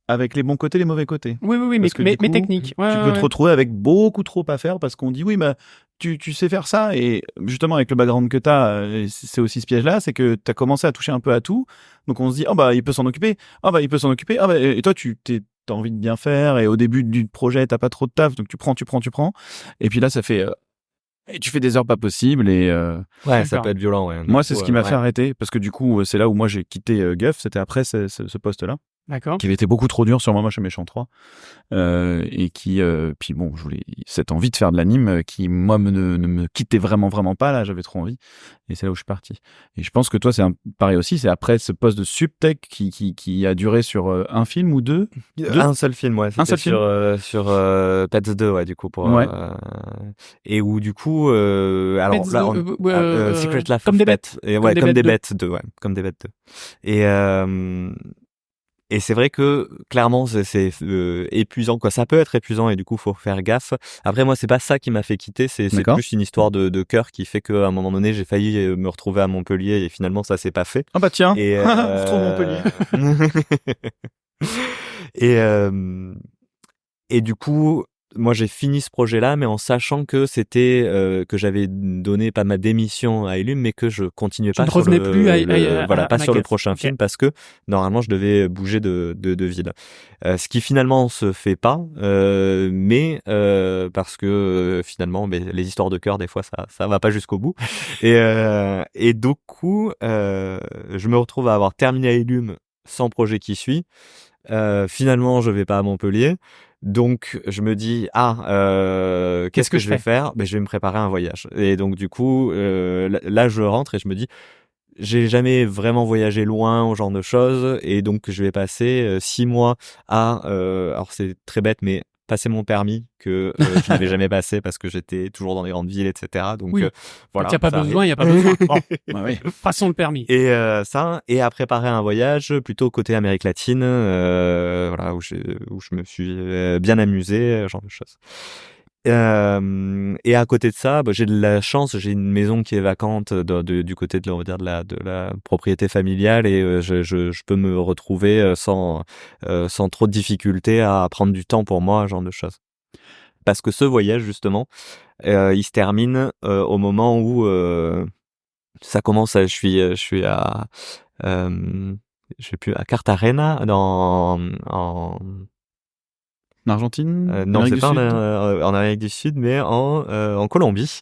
avec les bons côtés, les mauvais côtés. Oui, mais technique. Tu peux te retrouver avec beaucoup trop à faire, parce qu'on dit oui, bah tu sais faire ça, et justement avec le background que t'as, c'est aussi ce piège-là, c'est que t'as commencé à toucher un peu à tout, donc on se dit il peut s'en occuper, et toi t'as envie de bien faire, et au début du projet t'as pas trop de taf, donc tu prends, et puis là ça fait et tu fais des heures pas possibles, et ça peut être violent. Moi c'est ce qui m'a fait arrêter, parce que du coup c'est là où moi j'ai quitté Guff, c'était après ce poste-là. D'accord. Qui avait été beaucoup trop dur sur moi chez Méchant 3, et qui puis bon, je voulais cette envie de faire de l'anime qui moi ne me quittait vraiment pas, là j'avais trop envie, et c'est là où je suis parti. Et je pense que toi c'est pareil aussi, c'est après ce poste de Subtech qui a duré sur un film ou deux. Un seul film, sur Pets 2, du coup et où du coup alors là Secret Life of Pets, comme des bêtes 2, comme des bêtes 2. Et c'est vrai que clairement c'est épuisant, quoi. Ça peut être épuisant, et du coup faut faire gaffe. Après moi c'est pas ça qui m'a fait quitter, c'est plus une histoire de cœur qui fait qu'à un moment donné j'ai failli me retrouver à Montpellier, et finalement ça s'est pas fait. Ah bah tiens, je trouve Montpellier. Et du coup moi j'ai fini ce projet-là, mais en sachant que c'était que j'avais donné pas ma démission à Elume, mais que je continuais pas sur le prochain film, parce que normalement je devais bouger de ville. Ce qui finalement se fait pas, mais parce que finalement les histoires de cœur des fois ça va pas jusqu'au bout. Et du coup je me retrouve à avoir terminé à Elume sans projet qui suit. Finalement je vais pas à Montpellier. Donc je me dis qu'est-ce que je vais faire ? Je vais me préparer un voyage. Et donc du coup là je rentre et je me dis j'ai jamais vraiment voyagé loin, au genre de choses, et donc je vais passer 6 mois à alors c'est très bête, mais passer mon permis que je n'avais jamais passé parce que j'étais toujours dans les grandes villes, etc. Donc voilà. Quand il n'y a pas besoin. Bon. Oui. Passons le permis. Et et à préparer un voyage plutôt côté Amérique latine, où je me suis bien amusé, genre de choses. Et à côté de ça, j'ai de la chance, j'ai une maison qui est vacante du côté de la propriété familiale, et je peux me retrouver sans trop de difficultés à prendre du temps pour moi, genre de choses. Parce que ce voyage justement, il se termine au moment où ça commence. Je suis à je sais plus, à Cartagena en Argentine, non, c'est pas en Amérique du Sud, mais en Colombie.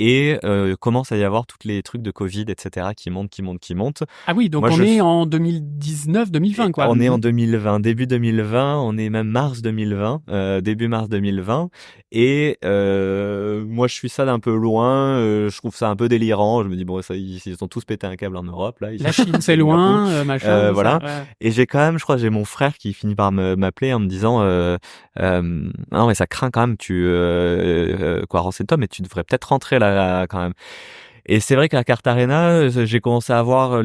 Et commence à y avoir tous les trucs de Covid, etc., qui montent. Ah oui, donc on est en 2019-2020, quoi. On est en 2020, début 2020, on est même mars 2020, début mars 2020. Et moi, je suis ça d'un peu loin, je trouve ça un peu délirant. Je me dis, bon, ça, ils ont tous pété un câble en Europe, là. La Chine, c'est loin, machin. Voilà. Ça, ouais. Et j'ai quand même, je crois, j'ai mon frère qui finit par m'appeler en me disant, non, mais ça craint quand même, renseigne-toi, mais tu devrais peut-être rentrer là quand même. Et c'est vrai qu'à Cartagena, j'ai commencé à voir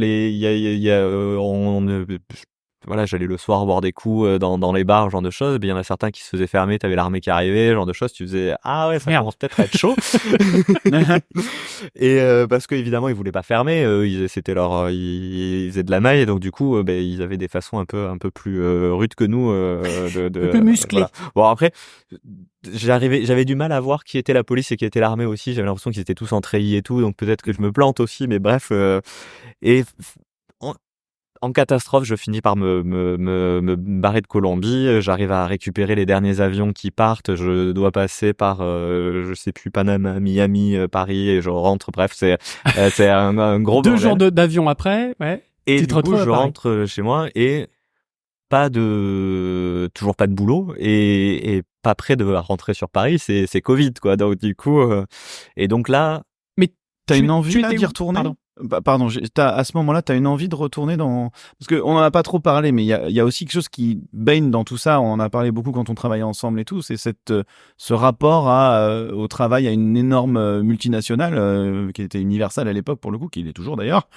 voilà, j'allais le soir boire des coups dans les bars, genre de choses. Il y en a certains qui se faisaient fermer, t'avais l'armée qui arrivait, genre de choses. Tu faisais ouais, ça commence peut-être à être chaud. Et parce que évidemment ils voulaient pas fermer, c'était ils faisaient de la maille, et donc du coup ils avaient des façons un peu plus rudes que nous un peu musclées. Voilà. Bon, après j'avais du mal à voir qui était la police et qui était l'armée aussi. J'avais l'impression qu'ils étaient tous en treillis et tout, donc peut-être que je me plante aussi, mais bref. En catastrophe, je finis par me barrer de Colombie. J'arrive à récupérer les derniers avions qui partent. Je dois passer par, je sais plus, Panama, Miami, Paris, et je rentre. Bref, c'est un gros 2 jours d'avion après, ouais. Et du coup, je rentre chez moi et toujours pas de boulot et pas prêt de rentrer sur Paris. C'est Covid, quoi. Donc du coup, et donc là. Mais t'as une envie là d'y retourner? Pardon, à ce moment-là, tu as une envie de retourner dans... Parce qu'on n'en a pas trop parlé, mais il y a aussi quelque chose qui baigne dans tout ça. On en a parlé beaucoup quand on travaillait ensemble et tout. C'est ce rapport au travail à une énorme multinationale qui était Universal à l'époque, pour le coup, qui l'est toujours d'ailleurs.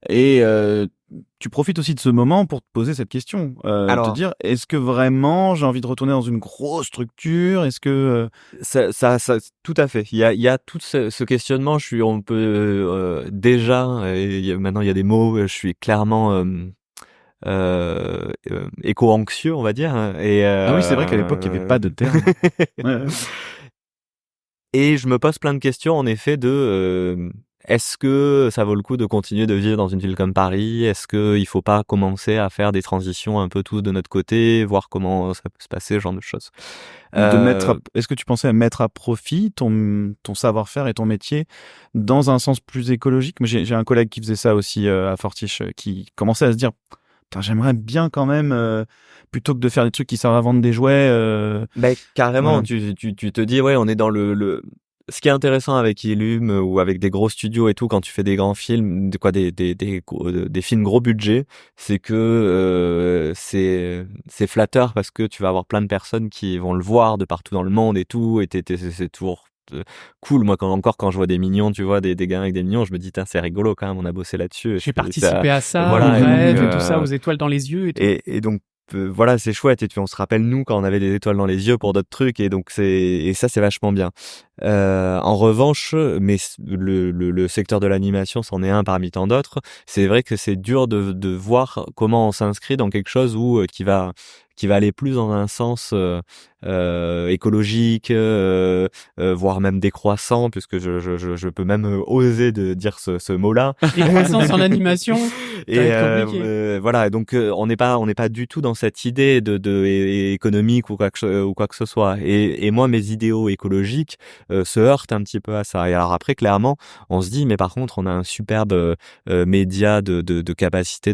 Et tu profites aussi de ce moment pour te poser cette question. Alors, te dire, est-ce que vraiment j'ai envie de retourner dans une grosse structure? Est-ce que ça, tout à fait. Il y a tout ce questionnement. On peut déjà. Maintenant, il y a des mots. Je suis clairement éco-anxieux, on va dire. Ah oui, c'est vrai qu'à l'époque, il n'y avait pas de terme. Ouais. Et je me pose plein de questions, en effet, est-ce que ça vaut le coup de continuer de vivre dans une ville comme Paris? Est-ce qu'il faut pas commencer à faire des transitions un peu tous de notre côté, voir comment ça peut se passer, ce genre de choses? Est-ce que tu pensais à mettre à profit ton savoir-faire et ton métier dans un sens plus écologique? Mais j'ai un collègue qui faisait ça aussi à Fortiche, qui commençait à se dire, j'aimerais bien quand même, plutôt que de faire des trucs qui servent à vendre des jouets. Carrément, ouais. Tu te dis, ouais, on est dans le... Ce qui est intéressant avec Elume ou avec des gros studios et tout, quand tu fais des grands films, des films gros budget, c'est que c'est flatteur parce que tu vas avoir plein de personnes qui vont le voir de partout dans le monde et tout, et c'est toujours cool. Moi, quand je vois des mignons, tu vois, des gars avec des mignons, je me dis, c'est rigolo quand même, on a bossé là-dessus. J'ai participé à ça, voilà, rêve, et tout ça, aux étoiles dans les yeux et tout. Et donc, voilà, c'est chouette, et puis on se rappelle nous quand on avait des étoiles dans les yeux pour d'autres trucs, et donc ça c'est vachement bien. En revanche, mais le secteur de l'animation, c'en est un parmi tant d'autres. C'est vrai que c'est dur de voir comment on s'inscrit dans quelque chose qui va aller plus dans un sens écologique, voire même décroissant, puisque je peux même oser de dire ce mot-là. Décroissance en animation. Et voilà, donc on n'est pas du tout dans cette idée de économique ou quoi que ce soit. Et moi, mes idéaux écologiques se heurtent un petit peu à ça. Et alors après, clairement, on se dit, mais par contre, on a un superbe média de capacité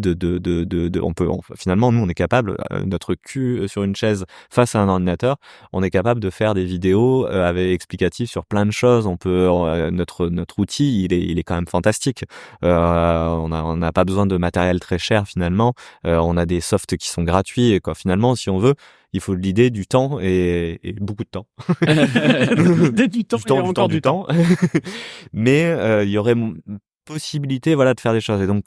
finalement, nous, on est capable, notre cul sur une chaise face à un ordinateur, on est capable de faire des vidéos avec explicatifs sur plein de choses. On peut notre outil, il est quand même fantastique. On n'a pas besoin de matériel très cher finalement. On a des softs qui sont gratuits et quoi. Finalement, si on veut, il faut de l'idée, du temps et beaucoup de temps. du temps. Mais il y aurait possibilité, voilà, de faire des choses. Et donc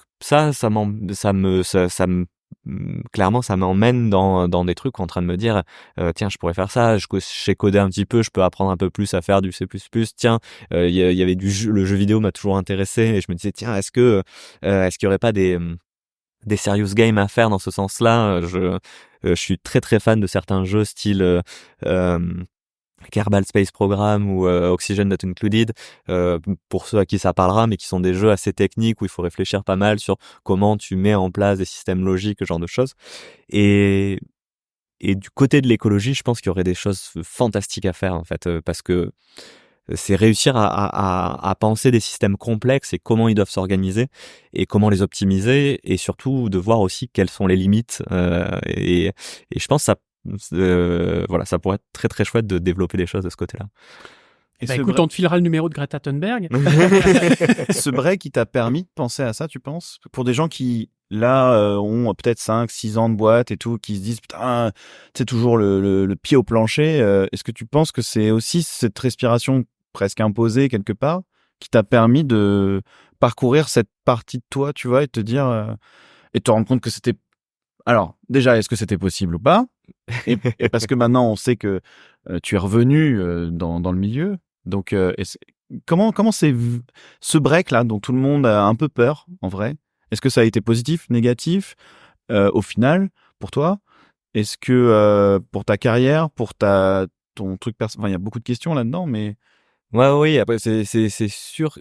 clairement, ça m'emmène dans des trucs en train de me dire tiens, je pourrais faire ça, je sais coder un petit peu, je peux apprendre un peu plus à faire du C++. Tiens, il y avait le jeu vidéo m'a toujours intéressé et je me disais tiens, est-ce qu'il y aurait pas des serious games à faire dans ce sens-là. Je suis très très fan de certains jeux style Kerbal Space Program ou Oxygen Not Included, pour ceux à qui ça parlera, mais qui sont des jeux assez techniques où il faut réfléchir pas mal sur comment tu mets en place des systèmes logiques, ce genre de choses. Et du côté de l'écologie, je pense qu'il y aurait des choses fantastiques à faire en fait, parce que c'est réussir à penser des systèmes complexes et comment ils doivent s'organiser et comment les optimiser, et surtout de voir aussi quelles sont les limites. Et je pense que voilà, ça pourrait être très très chouette de développer des choses de ce côté-là. Et écoute, on te filera le numéro de Greta Thunberg. Ce break qui t'a permis de penser à ça, tu penses? Pour des gens qui, là, ont peut-être 5-6 ans de boîte et tout, qui se disent, putain, c'est toujours le pied au plancher. Est-ce que tu penses que c'est aussi cette respiration presque imposée quelque part qui t'a permis de parcourir cette partie de toi, tu vois, et te dire, et te rendre compte que c'était... Alors, déjà, est-ce que c'était possible ou pas? Et parce que maintenant, on sait que tu es revenu dans le milieu. Donc, comment c'est ce break-là dont tout le monde a un peu peur, en vrai? Est-ce que ça a été positif, négatif, au final, pour toi? Est-ce que pour ta carrière, pour ton truc personnel, enfin, il y a beaucoup de questions là-dedans, mais... Oui, après, c'est sûr.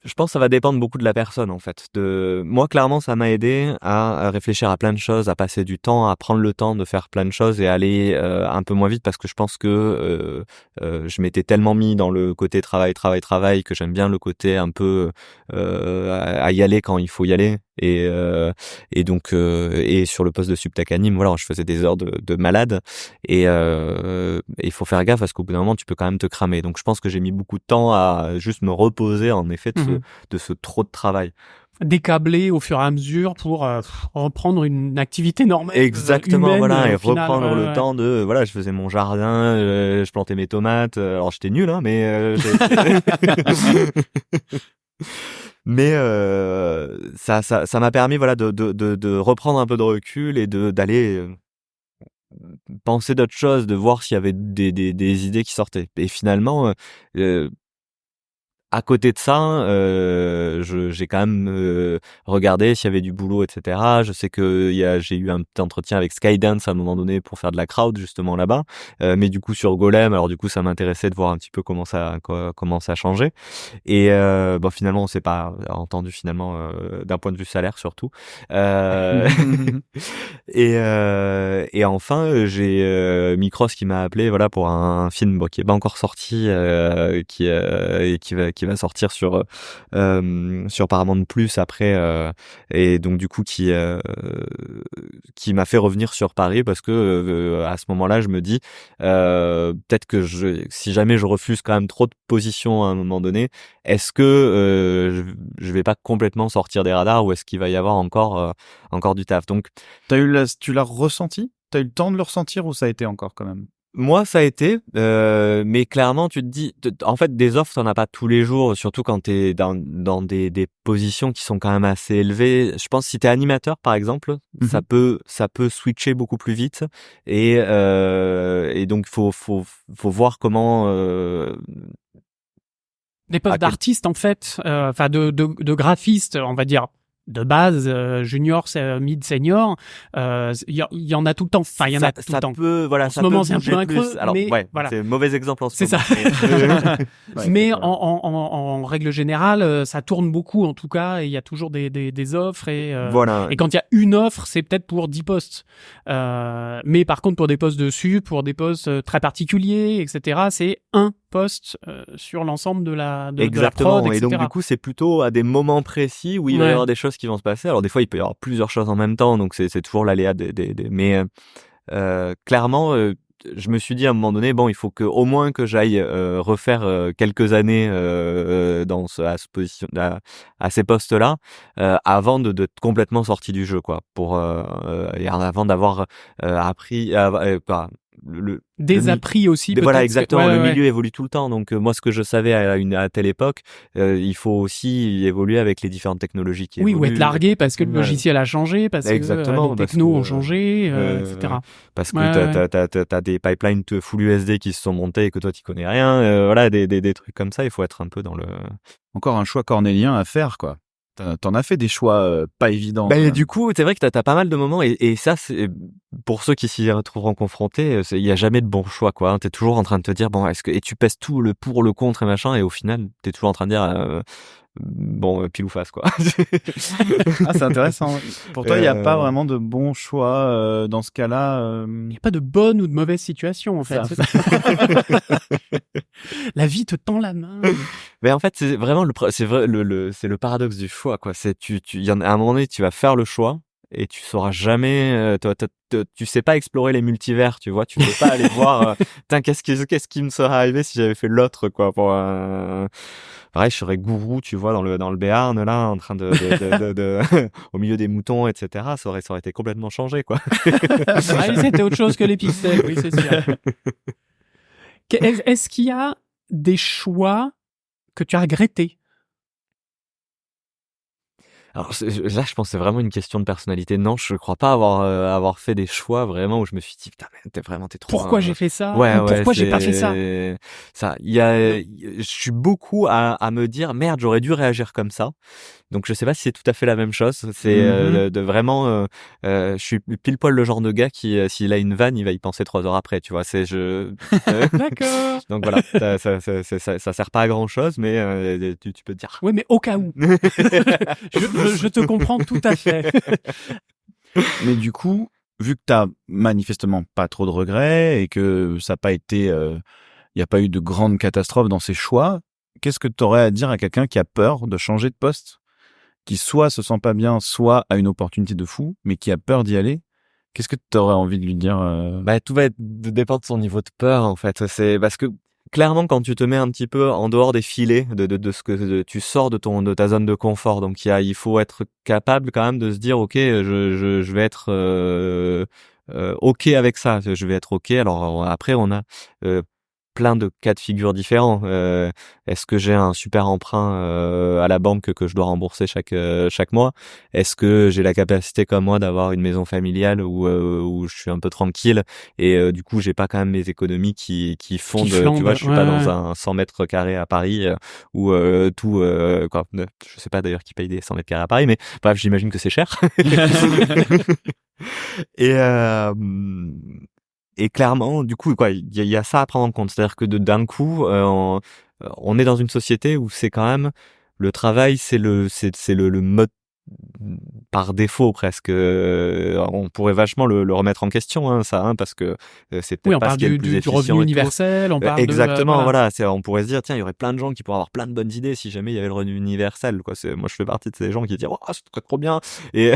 Je pense que ça va dépendre beaucoup de la personne en fait. Moi, clairement, ça m'a aidé à réfléchir à plein de choses, à passer du temps, à prendre le temps de faire plein de choses et aller un peu moins vite, parce que je pense que je m'étais tellement mis dans le côté travail que j'aime bien le côté un peu à y aller quand il faut y aller. Et donc sur le poste de subtech anime, voilà, je faisais des heures de malade, et il faut faire gaffe parce qu'au bout d'un moment tu peux quand même te cramer. Donc je pense que j'ai mis beaucoup de temps à juste me reposer en effet de ce trop de travail. Décabler au fur et à mesure pour reprendre une activité normale. Exactement, humaine, voilà, et final, reprendre le temps de, voilà, je faisais mon jardin, je plantais mes tomates, alors j'étais nul, hein, mais mais ça m'a permis, voilà, de reprendre un peu de recul et d'aller penser d'autres choses, de voir s'il y avait des idées qui sortaient. Et finalement, à côté de ça, j'ai quand même regardé s'il y avait du boulot, etc. Je sais que j'ai eu un petit entretien avec Skydance à un moment donné pour faire de la crowd justement là-bas, mais du coup sur Golem, alors du coup ça m'intéressait de voir un petit peu comment ça changeait. Et finalement on s'est pas entendu finalement d'un point de vue salaire surtout. Et enfin j'ai Micros qui m'a appelé, voilà, pour un film qui est pas encore sorti, qui va sortir sur Paramount Plus après, et donc du coup qui m'a fait revenir sur Paris, parce que à ce moment-là je me dis peut-être que si jamais je refuse quand même trop de positions à un moment donné, est-ce que je vais pas complètement sortir des radars, ou est-ce qu'il va y avoir encore du taf? Donc tu l'as ressenti? T'as eu le temps de le ressentir, ou ça a été encore quand même? Moi, ça a été, mais clairement, tu te dis, en fait, des offres, t'en as pas tous les jours, surtout quand t'es dans des positions qui sont quand même assez élevées. Je pense que si t'es animateur, par exemple, ça peut switcher beaucoup plus vite, et donc faut voir comment. Des postes d'artistes, en fait, enfin de graphistes, on va dire, de base, junior, mid, senior, il y en a tout le temps. Enfin, il y en a tout le temps. Ça peut, voilà, en ça ce moment, peut c'est un peu un creux, alors, mais ouais, voilà. c'est un mauvais exemple en ce c'est moment. Ça. Mais en règle générale, ça tourne beaucoup, en tout cas, et il y a toujours des offres, voilà. Et quand il y a une offre, c'est peut-être pour 10 postes. Mais par contre, pour des postes dessus, pour des postes très particuliers, etc., c'est un poste sur l'ensemble de la Exactement. prod, etc. Et donc, du coup, c'est plutôt à des moments précis où il va y avoir des choses qui vont se passer. Alors, des fois, il peut y avoir plusieurs choses en même temps, donc c'est toujours l'aléa mais clairement, je me suis dit à un moment donné, bon, il faut que au moins que j'aille refaire quelques années à ces postes-là avant de complètement sorti du jeu, quoi, et avant d'avoir appris Désappris aussi, peut-être. Voilà, exactement. Le milieu évolue tout le temps. Donc, moi, ce que je savais à telle époque, il faut aussi évoluer avec les différentes technologies qui évoluent. Oui, ou être largué parce que le logiciel a changé, parce que les technos ont changé, etc. Parce que t'as des pipelines full USD qui se sont montés et que toi, t'y connais rien. Voilà, des trucs comme ça. Il faut être un peu dans le... Encore un choix cornélien à faire, quoi. T'en as fait des choix pas évidents. Du coup, c'est vrai que t'as pas mal de moments et ça, c'est pour ceux qui s'y retrouveront confrontés, il y a jamais de bon choix, quoi. T'es toujours en train de te dire bon, et tu pèses tout le pour, le contre et machin, et au final, t'es toujours en train de dire bon, pile ou face, quoi. Ah, c'est intéressant. Pour toi, il n'y a pas vraiment de bon choix dans ce cas-là. Il n'y a pas de bonne ou de mauvaise situation, en fait. La vie te tend la main. Mais en fait, c'est vraiment c'est le paradoxe du choix, quoi. C'est à un moment donné, tu vas faire le choix et tu sauras jamais. Tu sais pas explorer les multivers, tu vois. Tu peux pas aller voir. Qu'est-ce qui me serait arrivé si j'avais fait l'autre, quoi. Pareil, je serais gourou, tu vois, dans le Béarn, là, en train au milieu des moutons, etc. Ça aurait été complètement changé, quoi. C'était autre chose que les pixels, oui, c'est sûr. Est-ce qu'il y a des choix que tu as regrettés? Alors là, je pense que c'est vraiment une question de personnalité. Non, je crois pas avoir fait des choix vraiment où je me suis dit putain, mais t'es trop. Pourquoi j'ai fait ça? Ouais, pourquoi j'ai pas fait ça? Ça, je suis beaucoup à me dire merde, j'aurais dû réagir comme ça. Donc je sais pas si c'est tout à fait la même chose. C'est de vraiment, je suis pile poil le genre de gars qui, s'il a une vanne, il va y penser 3 heures après. Tu vois, D'accord. Donc voilà, ça sert pas à grand chose, mais tu peux te dire. Oui, mais au cas où. je te comprends tout à fait. Mais du coup, vu que t'as manifestement pas trop de regrets et que ça n'a pas été, il n'y a pas eu de grande catastrophe dans ses choix, qu'est-ce que tu aurais à dire à quelqu'un qui a peur de changer de poste, qui soit se sent pas bien, soit a une opportunité de fou, mais qui a peur d'y aller? Qu'est-ce que tu aurais envie de lui dire? Tout va dépendre de son niveau de peur, en fait. C'est parce que clairement, quand tu te mets un petit peu en dehors des filets de ce que tu sors de ta zone de confort, donc il faut être capable quand même de se dire ok, je vais être ok avec ça, je vais être ok. Alors après, on a plein de cas de figure différents. Est-ce que j'ai un super emprunt à la banque que je dois rembourser chaque mois? Est-ce que j'ai la capacité comme moi d'avoir une maison familiale où je suis un peu tranquille et du coup j'ai pas quand même mes économies qui fondent, tu vois, je suis pas dans un 100 mètres carrés à Paris où tout quoi, je sais pas d'ailleurs qui paye des 100 mètres carrés à Paris, mais bref, j'imagine que c'est cher. Et clairement, du coup, quoi, il y a ça à prendre en compte. C'est-à-dire que d'un coup, on est dans une société où c'est quand même le travail, c'est le mode par défaut presque. On pourrait vachement le remettre en question, hein, ça, hein, parce que c'est peut-être pas ce qui est le plus efficient. Du revenu universel, on parle exactement, voilà. On pourrait se dire, tiens, il y aurait plein de gens qui pourraient avoir plein de bonnes idées si jamais il y avait le revenu universel, quoi. Moi, je fais partie de ces gens qui disent, oh, c'est trop bien. Et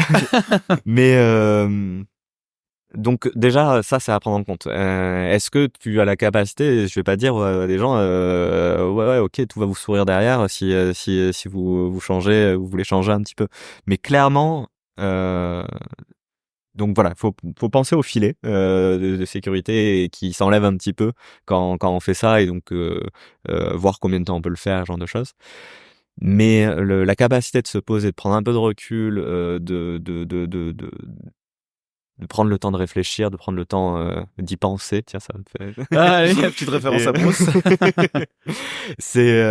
mais donc déjà ça c'est à prendre en compte. Est-ce que tu as la capacité, je vais pas dire les gens ouais ok tout va vous sourire derrière si vous changez, vous voulez changer un petit peu, mais clairement donc voilà, faut penser au filet de sécurité qui s'enlève un petit peu quand on fait ça, et donc voir combien de temps on peut le faire, ce genre de choses. Mais la capacité de se poser, de prendre un peu de recul, de prendre le temps de réfléchir, de prendre le temps d'y penser. Tiens, ça me fait... Ah, allez, petite référence à Proust. C'est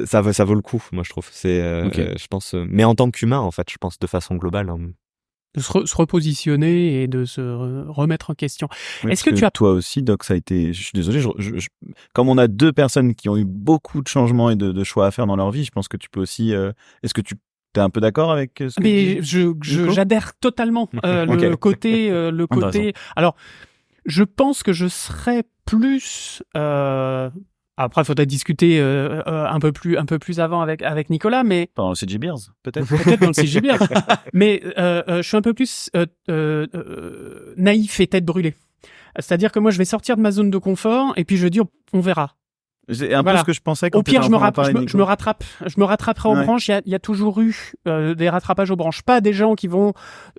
ça vaut le coup, moi je trouve. C'est Okay. je pense, mais en tant qu'humain, en fait, je pense de façon globale. De se repositionner et de se remettre en question. Oui, Est-ce que tu as... Toi aussi, Doc, ça a été... Je suis désolé, comme on a deux personnes qui ont eu beaucoup de changements et de choix à faire dans leur vie, je pense que tu peux aussi... Est-ce que tu es un peu d'accord avec ce que Mais j'adhère totalement. Okay. Le côté... Alors, je pense que je serais plus... Après, il faudrait discuter un peu plus avant avec Nicolas, mais... Dans le CG Beers, peut-être. Peut-être dans le CG Beers. Mais je suis un peu plus naïf et tête brûlée. C'est-à-dire que moi, je vais sortir de ma zone de confort et puis je vais dire, on verra. C'est un peu ce que je pensais quand au pire, je me rattraperai aux branches. Il y a toujours eu des rattrapages aux branches. Pas des gens qui vont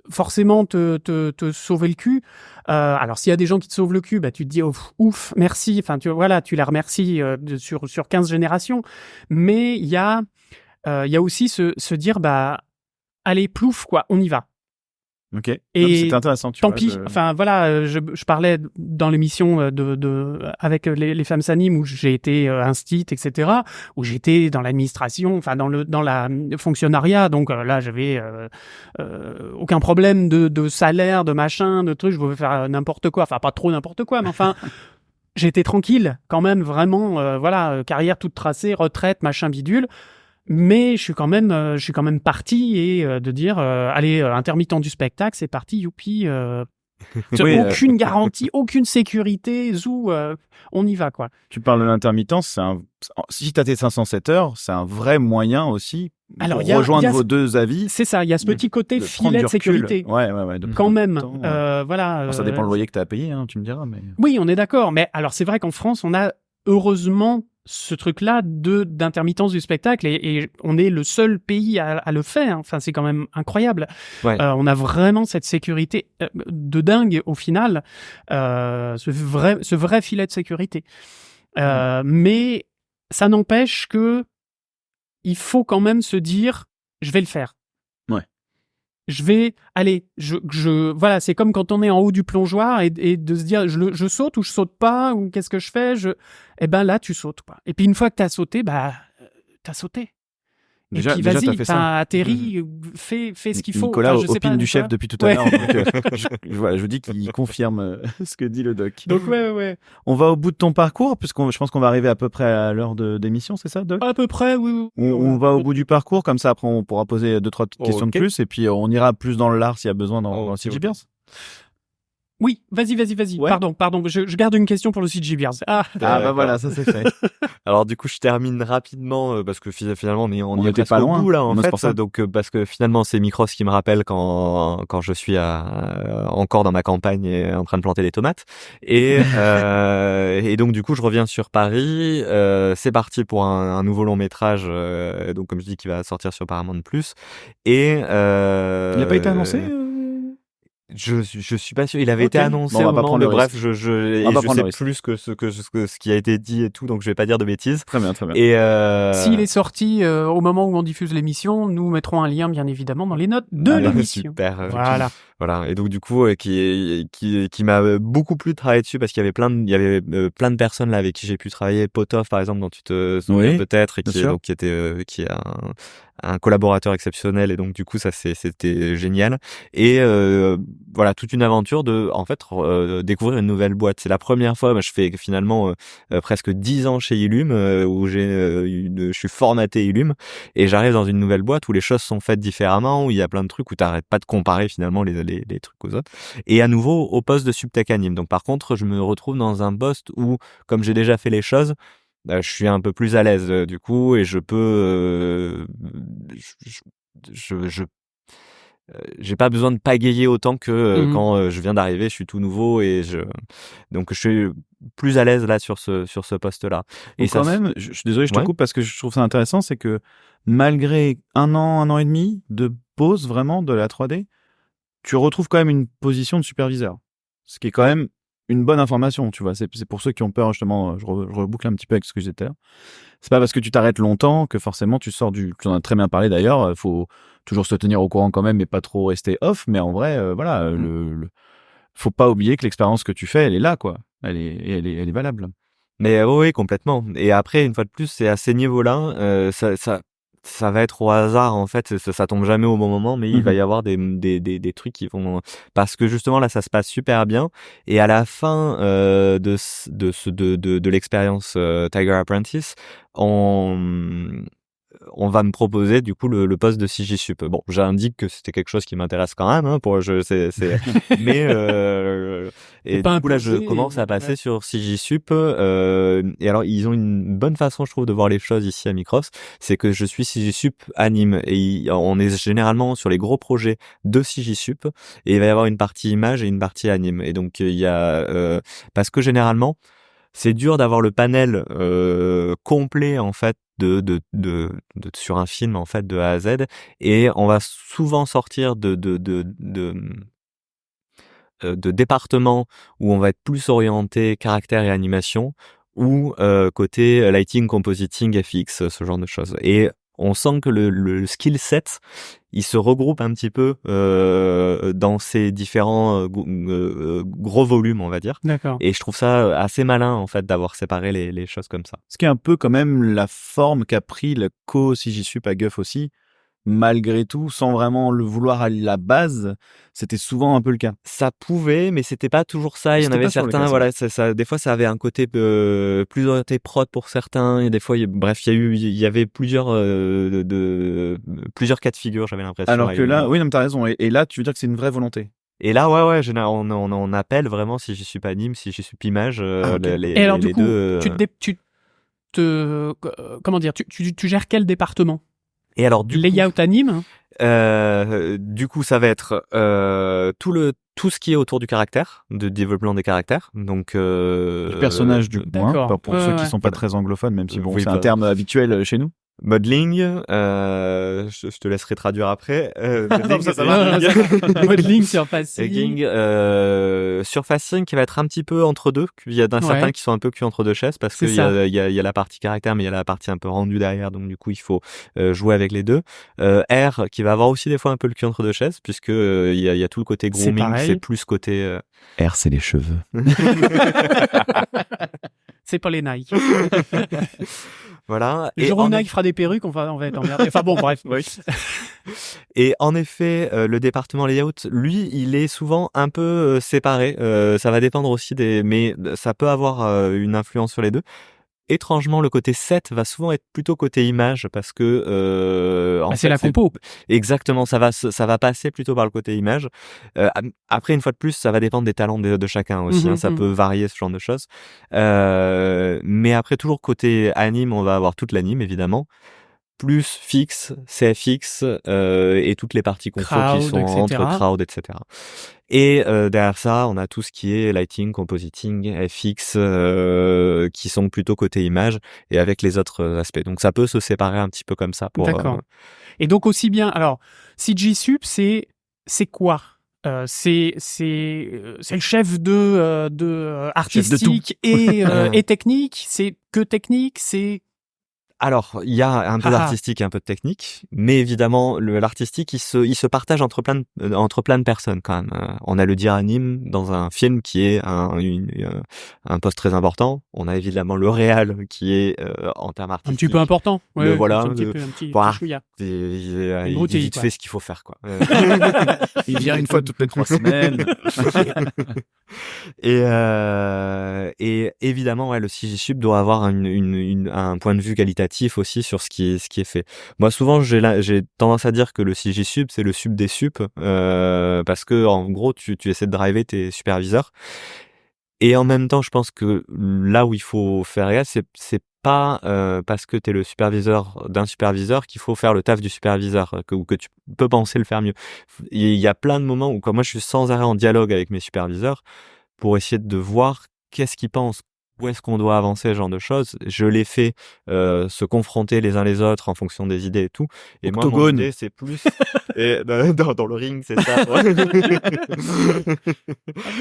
forcément te sauver le cul. Alors, s'il y a des gens qui te sauvent le cul, bah, tu te dis, oh, ouf, merci. Enfin, tu les remercies sur 15 générations. Mais il y a aussi se dire, bah, allez, plouf, quoi, on y va. Ok. Et c'était intéressant. Tant pis. Enfin voilà, je parlais dans l'émission avec les femmes s'animent où j'ai été instite, etc. Où j'étais dans l'administration, enfin dans la fonctionnariat. Donc là, j'avais aucun problème de salaire, de machin, de trucs. Je pouvais faire n'importe quoi. Enfin pas trop n'importe quoi, mais enfin. J'étais tranquille quand même, vraiment. Carrière toute tracée, retraite, machin bidule. Mais je suis quand même parti et de dire allez, intermittent du spectacle, c'est parti, youpi. Oui, aucune garantie, aucune sécurité, zou, on y va quoi. Tu parles de l'intermittence, si tu as tes 507 heures, c'est un vrai moyen aussi pour rejoindre vos deux avis. C'est ça, il y a ce petit côté filet de sécurité. Ouais, quand même. Voilà. Ça dépend le loyer que tu as payé, hein, tu me diras. Mais... Oui, on est d'accord. Mais alors c'est vrai qu'en France, on a heureusement ce truc-là d'intermittence du spectacle et on est le seul pays à le faire. Enfin, c'est quand même incroyable. Ouais. On a vraiment cette sécurité de dingue au final, ce vrai filet de sécurité. Mais ça n'empêche que il faut quand même se dire, je vais le faire. Ouais. Voilà, c'est comme quand on est en haut du plongeoir et de se dire, je saute ou je saute pas, ou qu'est-ce que je fais? Eh ben là, tu sautes, quoi. Et puis une fois que t'as sauté, bah, t'as sauté. Et puis vas-y, t'as atterri, fais ce qu'il faut. Nicolas opine du chef depuis tout à l'heure. Je dis qu'il confirme ce que dit le doc. Donc ouais. On va au bout de ton parcours, je pense qu'on va arriver à peu près à l'heure d'émission, c'est ça, doc? À peu près, oui. On va au bout du parcours, comme ça après on pourra poser 2-3 petites questions de plus, et puis on ira plus dans le lard s'il y a besoin dans le CG Beers. Oui, vas-y. Ouais. Pardon, je garde une question pour le CG Beers. Bah voilà, ça c'est fait. Alors du coup, je termine rapidement parce que finalement on était pas loin au bout là en fait. Pour ça. Donc parce que finalement c'est Micros qui me rappelle quand je suis encore dans ma campagne et en train de planter des tomates. Et donc du coup, je reviens sur Paris. C'est parti pour un nouveau long métrage. Donc comme je dis, qui va sortir sur Paramount+. Et il n'a pas été annoncé Je suis pas sûr. Il avait été annoncé au moment, mais bref, je sais plus que ce qui a été dit et tout, donc je vais pas dire de bêtises. Très bien. Et s'il est sorti au moment où on diffuse l'émission, nous mettrons un lien bien évidemment dans les notes de l'émission. Super. Voilà. Et donc du coup, qui m'a beaucoup plu de travailler dessus parce qu'il y avait plein de personnes là avec qui j'ai pu travailler. Potov par exemple, dont tu te souviens peut-être, et qui est un collaborateur exceptionnel, et donc du coup c'était génial. Et voilà, toute une aventure de en fait découvrir une nouvelle boîte. C'est la première fois, je fais finalement presque 10 ans chez Illum où je suis formaté Illum, et j'arrive dans une nouvelle boîte où les choses sont faites différemment, où il y a plein de trucs où t'arrêtes pas de comparer finalement les trucs aux autres. Et à nouveau au poste de subtech anime. Donc par contre, je me retrouve dans un poste où, comme j'ai déjà fait les choses, je suis un peu plus à l'aise du coup, et je peux j'ai pas besoin de pagayer autant que quand je viens d'arriver, je suis tout nouveau, et donc je suis plus à l'aise là sur ce poste-là. Et quand même, je suis désolé, je te coupe parce que je trouve ça intéressant, c'est que malgré un an et demi de pause vraiment de la 3D, tu retrouves quand même une position de superviseur. Ce qui est quand même une bonne information, tu vois. C'est pour ceux qui ont peur, justement, je reboucle un petit peu avec ce que j'ai dit tout à l'heure. C'est pas parce que tu t'arrêtes longtemps que forcément tu sors tu en as très bien parlé d'ailleurs, faut toujours se tenir au courant quand même et pas trop rester off, mais en vrai, voilà, faut pas oublier que l'expérience que tu fais, elle est là, quoi. Elle est valable. Mais oui, complètement. Et après, une fois de plus, c'est à ces niveaux-là, ça va être au hasard, en fait, ça tombe jamais au bon moment, mais il va y avoir des trucs qui vont, parce que justement là, ça se passe super bien. Et à la fin de l'expérience Tiger Apprentice, on va me proposer du coup le poste de CJ Sup. Bon, j'indique que c'était quelque chose qui m'intéresse quand même, hein, mais et du coup là je commence à passer sur CJ Sup. Et alors ils ont une bonne façon, je trouve, de voir les choses ici à Micros, c'est que je suis CJ Sup anime et on est généralement sur les gros projets de CJ Sup et il va y avoir une partie image et une partie anime. Et donc il y a parce que généralement c'est dur d'avoir le panel complet en fait de sur un film en fait de A à Z, et on va souvent sortir de départements où on va être plus orienté caractère et animation, ou côté lighting, compositing, FX, ce genre de choses. Et on sent que le skill set, il se regroupe un petit peu dans ces différents gros volumes, on va dire. D'accord. Et je trouve ça assez malin, en fait, d'avoir séparé les choses comme ça. Ce qui est un peu quand même la forme qu'a pris le CJ Sup à Guff aussi. Malgré tout, sans vraiment le vouloir à la base, c'était souvent un peu le cas. Ça pouvait, mais c'était pas toujours ça. Il y en avait certains, voilà, ça, des fois, ça avait un côté plus orienté prod pour certains. Et des fois, bref, il y avait plusieurs cas de figure, j'avais l'impression. Alors que là, oui, non, t'as raison. Et là, tu veux dire que c'est une vraie volonté. Et là, ouais, on appelle vraiment, si je suis pas anime, si je suis image, okay. Et alors, du coup, deux. Comment dire, tu gères quel département? Et alors, layout anime. Du coup, ça va être tout ce qui est autour du caractère, de développement des caractères, donc du personnage du coup, hein, pour ceux qui sont pas très anglophones, même si bon, oui, c'est un terme habituel chez nous. Modeling, je te laisserai traduire après. Modeling, surfacing. Surfacing qui va être un petit peu entre deux. Il y a certains qui sont un peu cul entre deux chaises parce qu'il y a la partie caractère, mais il y a la partie un peu rendue derrière. Donc du coup, il faut jouer avec les deux. R qui va avoir aussi des fois un peu le cul entre deux chaises puisque il y a tout le côté grooming. C'est plus côté. R, c'est les cheveux. C'est pas les Nike. Voilà. Le jour où Nike fera des perruques, on va être emmerdé. Enfin bon, bref. Oui. Et en effet, le département layout, lui, il est souvent un peu séparé. Ça va dépendre aussi mais ça peut avoir une influence sur les deux. Étrangement, le côté set va souvent être plutôt côté image parce que en fait, c'est la compo. Exactement, ça va passer plutôt par le côté image. Après, une fois de plus, ça va dépendre des talents de chacun aussi. Ça peut varier, ce genre de choses. Mais après, toujours côté anime, on va avoir toute l'anime évidemment, plus fixe, CFX et toutes les parties confo qui sont entre crowd, etc. Et derrière ça, on a tout ce qui est lighting, compositing, FX, qui sont plutôt côté image et avec les autres aspects. Donc ça peut se séparer un petit peu comme ça. D'accord. Et donc aussi bien, alors CJ Sup, c'est quoi? C'est le chef de artistique et technique. C'est que technique. C'est alors, il y a un peu d'artistique et un peu de technique, mais évidemment, l'artistique, il se partage entre plein de personnes quand même. On a le dire anime dans un film qui est un poste très important. On a évidemment le réal qui est en termes artistiques. Un petit peu important. Ouais, voilà. Un petit chouïa. Il vite fait ce qu'il faut faire, quoi. Il vient une fois toutes les 3 semaines. Et évidemment, ouais, le CJ Sup doit avoir un point de vue qualitatif aussi sur ce qui est fait. Moi, souvent, j'ai tendance à dire que le CJ Sup, c'est le sup des sup, parce que en gros, tu essaies de driver tes superviseurs. Et en même temps, je pense que là où il faut faire gaffe, c'est pas parce que t'es le superviseur d'un superviseur qu'il faut faire le taf du superviseur, ou que tu peux penser le faire mieux. Il y a plein de moments où, comme moi, je suis sans arrêt en dialogue avec mes superviseurs pour essayer de voir qu'est-ce qu'ils pensent où est-ce qu'on doit avancer, ce genre de choses. Je les fais se confronter les uns les autres en fonction des idées et tout. Et moi, mon idée, c'est plus et, dans le ring, c'est ça.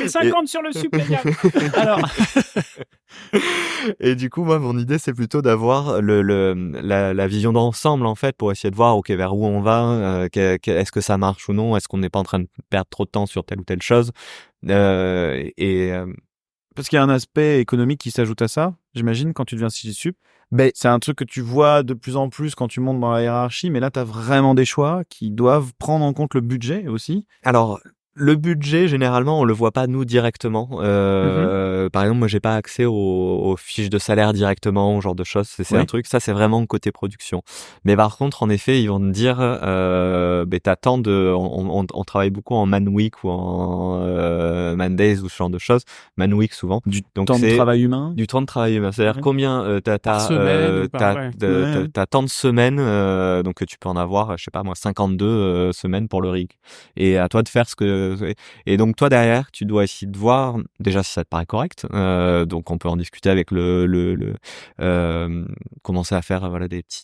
50 sur le suppléant. Alors. Et du coup, moi, mon idée, c'est plutôt d'avoir la vision d'ensemble, en fait, pour essayer de voir, OK, vers où on va, est-ce que ça marche ou non, est-ce qu'on n'est pas en train de perdre trop de temps sur telle ou telle chose. Parce qu'il y a un aspect économique qui s'ajoute à ça, j'imagine, quand tu deviens CJSup. C'est un truc que tu vois de plus en plus quand tu montes dans la hiérarchie, mais là, tu as vraiment des choix qui doivent prendre en compte le budget aussi. Alors, le budget, généralement, on le voit pas nous directement. Par exemple, moi, j'ai pas accès aux fiches de salaire directement, au genre de choses. C'est un truc. Ça, c'est vraiment côté production. Mais par contre, en effet, ils vont te dire, t'as tant de. On travaille beaucoup en Man Week ou en Man Days ou ce genre de choses. Man Week souvent. Du temps de travail humain. Du temps de travail humain. C'est-à-dire combien t'as tant de semaines. Donc tu peux en avoir, je sais pas moi, 52 semaines pour le rig. Et à toi de faire ce que. Et donc toi derrière, tu dois essayer de voir déjà si ça te paraît correct. Donc on peut en discuter avec commencer à faire voilà des petits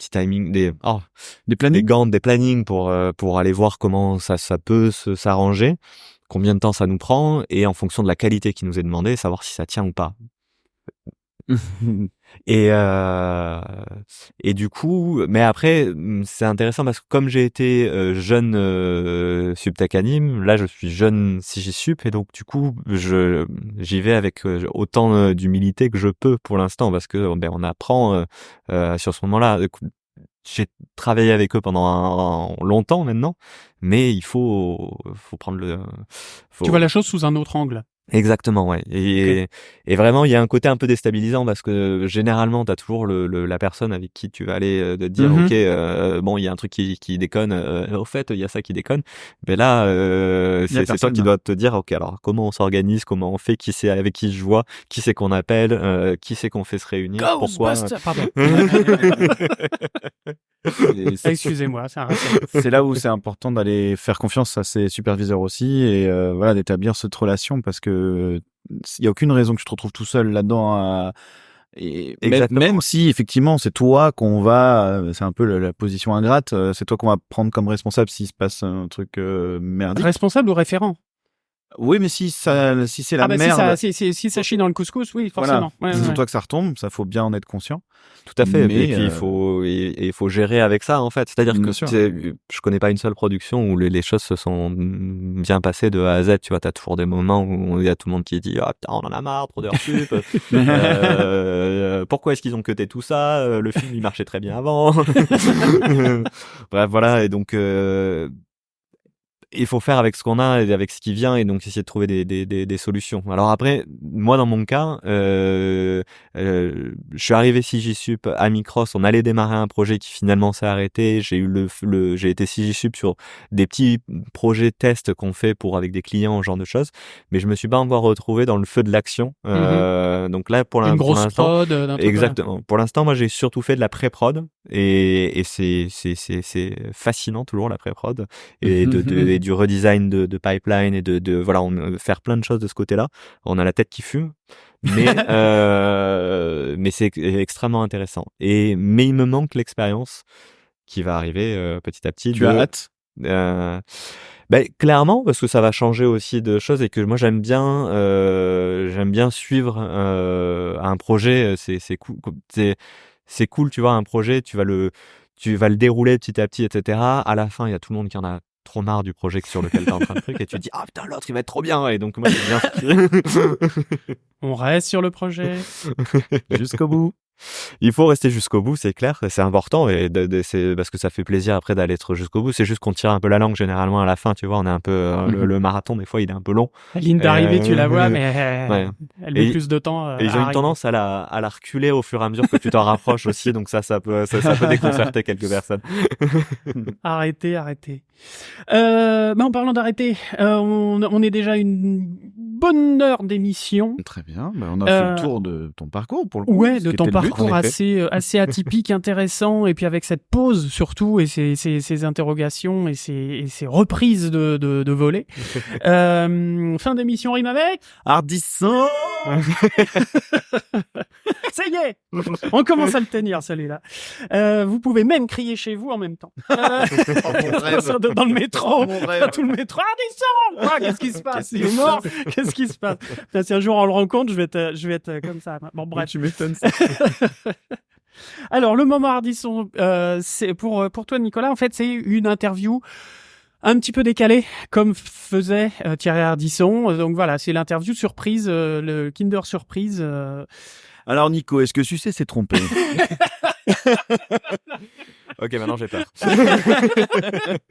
timings, des plannings, des plannings pour aller voir comment ça peut s'arranger, combien de temps ça nous prend et en fonction de la qualité qui nous est demandée, savoir si ça tient ou pas. Et du coup, mais après, c'est intéressant parce que comme j'ai été jeune Subtech Anim, là je suis jeune CJSup et donc du coup j'y vais avec autant d'humilité que je peux pour l'instant parce que on apprend sur ce moment-là. J'ai travaillé avec eux pendant longtemps maintenant, mais il faut prendre Tu vois la chose sous un autre angle. Exactement, ouais. Et vraiment, il y a un côté un peu déstabilisant parce que généralement, t'as toujours la personne avec qui tu vas aller de dire, OK, bon, il y a un truc qui déconne. Au fait, il y a ça qui déconne. Mais là, c'est toi qui dois te dire, OK, alors comment on s'organise, comment on fait, qui c'est avec qui je vois, qui c'est qu'on appelle, qui c'est qu'on fait se réunir, pourquoi. Pardon. Excusez-moi, c'est là où c'est important d'aller faire confiance à ses superviseurs aussi et voilà, d'établir cette relation parce que il y a aucune raison que tu te retrouves tout seul là-dedans et même si effectivement c'est toi qu'on va, c'est un peu la position ingrate, c'est toi qu'on va prendre comme responsable s'il se passe un truc merdique. Responsable ou référent? Oui, mais si c'est la merde. Si ça chie dans le couscous, oui, forcément. Voilà. C'est sur toi que ça retombe, ça faut bien en être conscient. Tout à fait. Mais, et puis il faut gérer avec ça en fait. C'est-à-dire que je connais pas une seule production où les choses se sont bien passées de A à Z. Tu vois, t'as toujours des moments où il y a tout le monde qui dit ah putain on en a marre, trop d'heures sup. Pourquoi est-ce qu'ils ont cuté tout ça? Le film il marchait très bien avant. Bref voilà et donc. Il faut faire avec ce qu'on a et avec ce qui vient et donc essayer de trouver des solutions. Alors après, moi dans mon cas, je suis arrivé CJSup à Micros, on allait démarrer un projet qui finalement s'est arrêté. J'ai eu j'ai été CJSup sur des petits projets tests qu'on fait avec des clients, ce genre de choses, mais je me suis pas encore retrouvé dans le feu de l'action. Donc là pour l'instant, une grosse prod, exactement. Pour l'instant, moi j'ai surtout fait de la pré-prod et c'est fascinant toujours la pré-prod et du redesign de pipeline et de voilà, on faire plein de choses de ce côté-là. On a la tête qui fume, mais c'est extrêmement intéressant. Mais il me manque l'expérience qui va arriver petit à petit. Tu as hâte? Clairement, parce que ça va changer aussi de choses et que moi j'aime bien suivre un projet. C'est cool. C'est cool, tu vois, un projet, tu vas le dérouler petit à petit, etc. À la fin, il y a tout le monde qui en a trop marre du projet sur lequel t'es en train de truc et tu te dis ah putain l'autre il va être trop bien et donc moi j'aime bien. On reste sur le projet jusqu'au bout. Il faut rester jusqu'au bout, c'est clair, c'est important et c'est parce que ça fait plaisir après d'aller être jusqu'au bout. C'est juste qu'on tire un peu la langue généralement à la fin, tu vois. On est un peu le marathon des fois, il est un peu long. La ligne d'arrivée, tu la vois, mais elle met plus de temps. Et ils ont une tendance à la reculer au fur et à mesure que tu t'en rapproches aussi, donc ça peut déconcerter quelques personnes. Arrêtez. En parlant d'arrêter, on est déjà une bonne heure d'émission. Très bien, on a fait le tour de ton parcours pour le coup. Ouais, de ton parcours assez atypique, intéressant, et puis avec cette pause surtout, et ces interrogations et ces reprises de volets. Fin d'émission rime avec Ardisson. Ça y est, on commence à le tenir, celui-là. Vous pouvez même crier chez vous en même temps. Dans le métro, tout le métro. Ah, qu'est-ce qui se passe? Il est mort. Qu'est-ce qui se passe? Si un jour on le rencontre, je vais être comme ça. Bon, bref. Tu m'étonnes. Ça. Alors, le moment Ardisson, c'est pour toi, Nicolas. En fait, c'est une interview un petit peu décalée, comme faisait Thierry Ardisson. Donc voilà, c'est l'interview surprise, le Kinder Surprise. Alors, Nico, est-ce que Sucé s'est trompé? Ok, maintenant j'ai peur.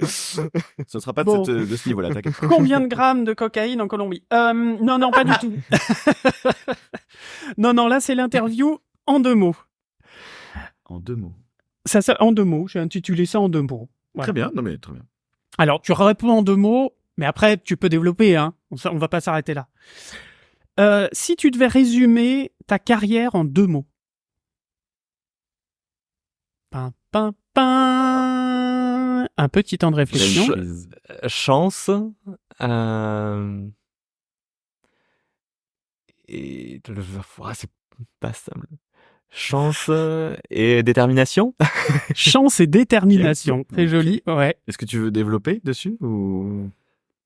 Ce sera pas de ce niveau-là, t'inquiète. Combien de grammes de cocaïne en Colombie? Non, pas du tout. Non, là, c'est l'interview en 2 mots. En 2 mots. Ça, en 2 mots. J'ai intitulé ça en 2 mots. Voilà. Très bien, non mais très bien. Alors, tu réponds en 2 mots, mais après, tu peux développer, hein. On va pas s'arrêter là. Si tu devais résumer ta carrière en 2 mots. Un petit temps de réflexion. Chance. Et c'est pas simple. Chance et détermination. Chance et détermination. C'est joli, ouais. Est-ce que tu veux développer dessus ou...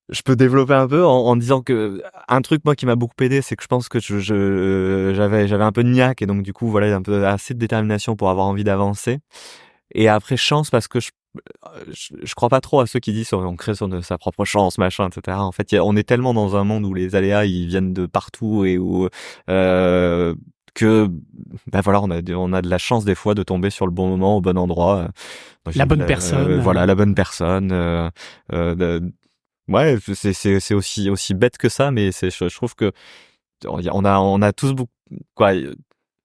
Je peux développer un peu en disant que un truc moi qui m'a beaucoup aidé, c'est que je pense que j'avais un peu de niaque et donc du coup voilà un peu assez de détermination pour avoir envie d'avancer. Et après chance parce que je crois pas trop à ceux qui disent on crée sa propre chance machin etc. En fait on est tellement dans un monde où les aléas ils viennent de partout et où que voilà on a de la chance des fois de tomber sur le bon moment au bon endroit. La bonne personne. Voilà la bonne personne. Ouais, c'est aussi bête que ça, mais je trouve que on a tous beaucoup quoi.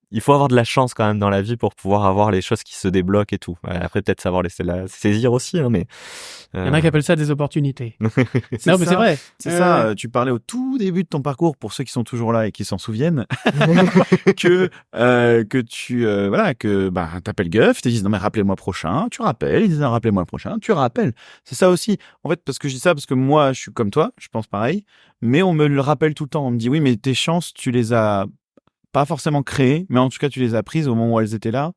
Il faut avoir de la chance quand même dans la vie pour pouvoir avoir les choses qui se débloquent et tout. Après peut-être savoir la saisir aussi, hein, mais il y en a qui appellent ça des opportunités. Non, mais c'est vrai. C'est ça. Tu parlais au tout début de ton parcours pour ceux qui sont toujours là et qui s'en souviennent que tu t'appelles Guff, tu dis non mais rappelez-moi prochain, tu rappelles, ils disent rappelez-moi prochain, tu rappelles. C'est ça aussi. En fait, parce que je dis ça parce que moi je suis comme toi, je pense pareil, mais on me le rappelle tout le temps. On me dit oui mais tes chances tu les as pas forcément créées, mais en tout cas tu les as prises au moment où elles étaient là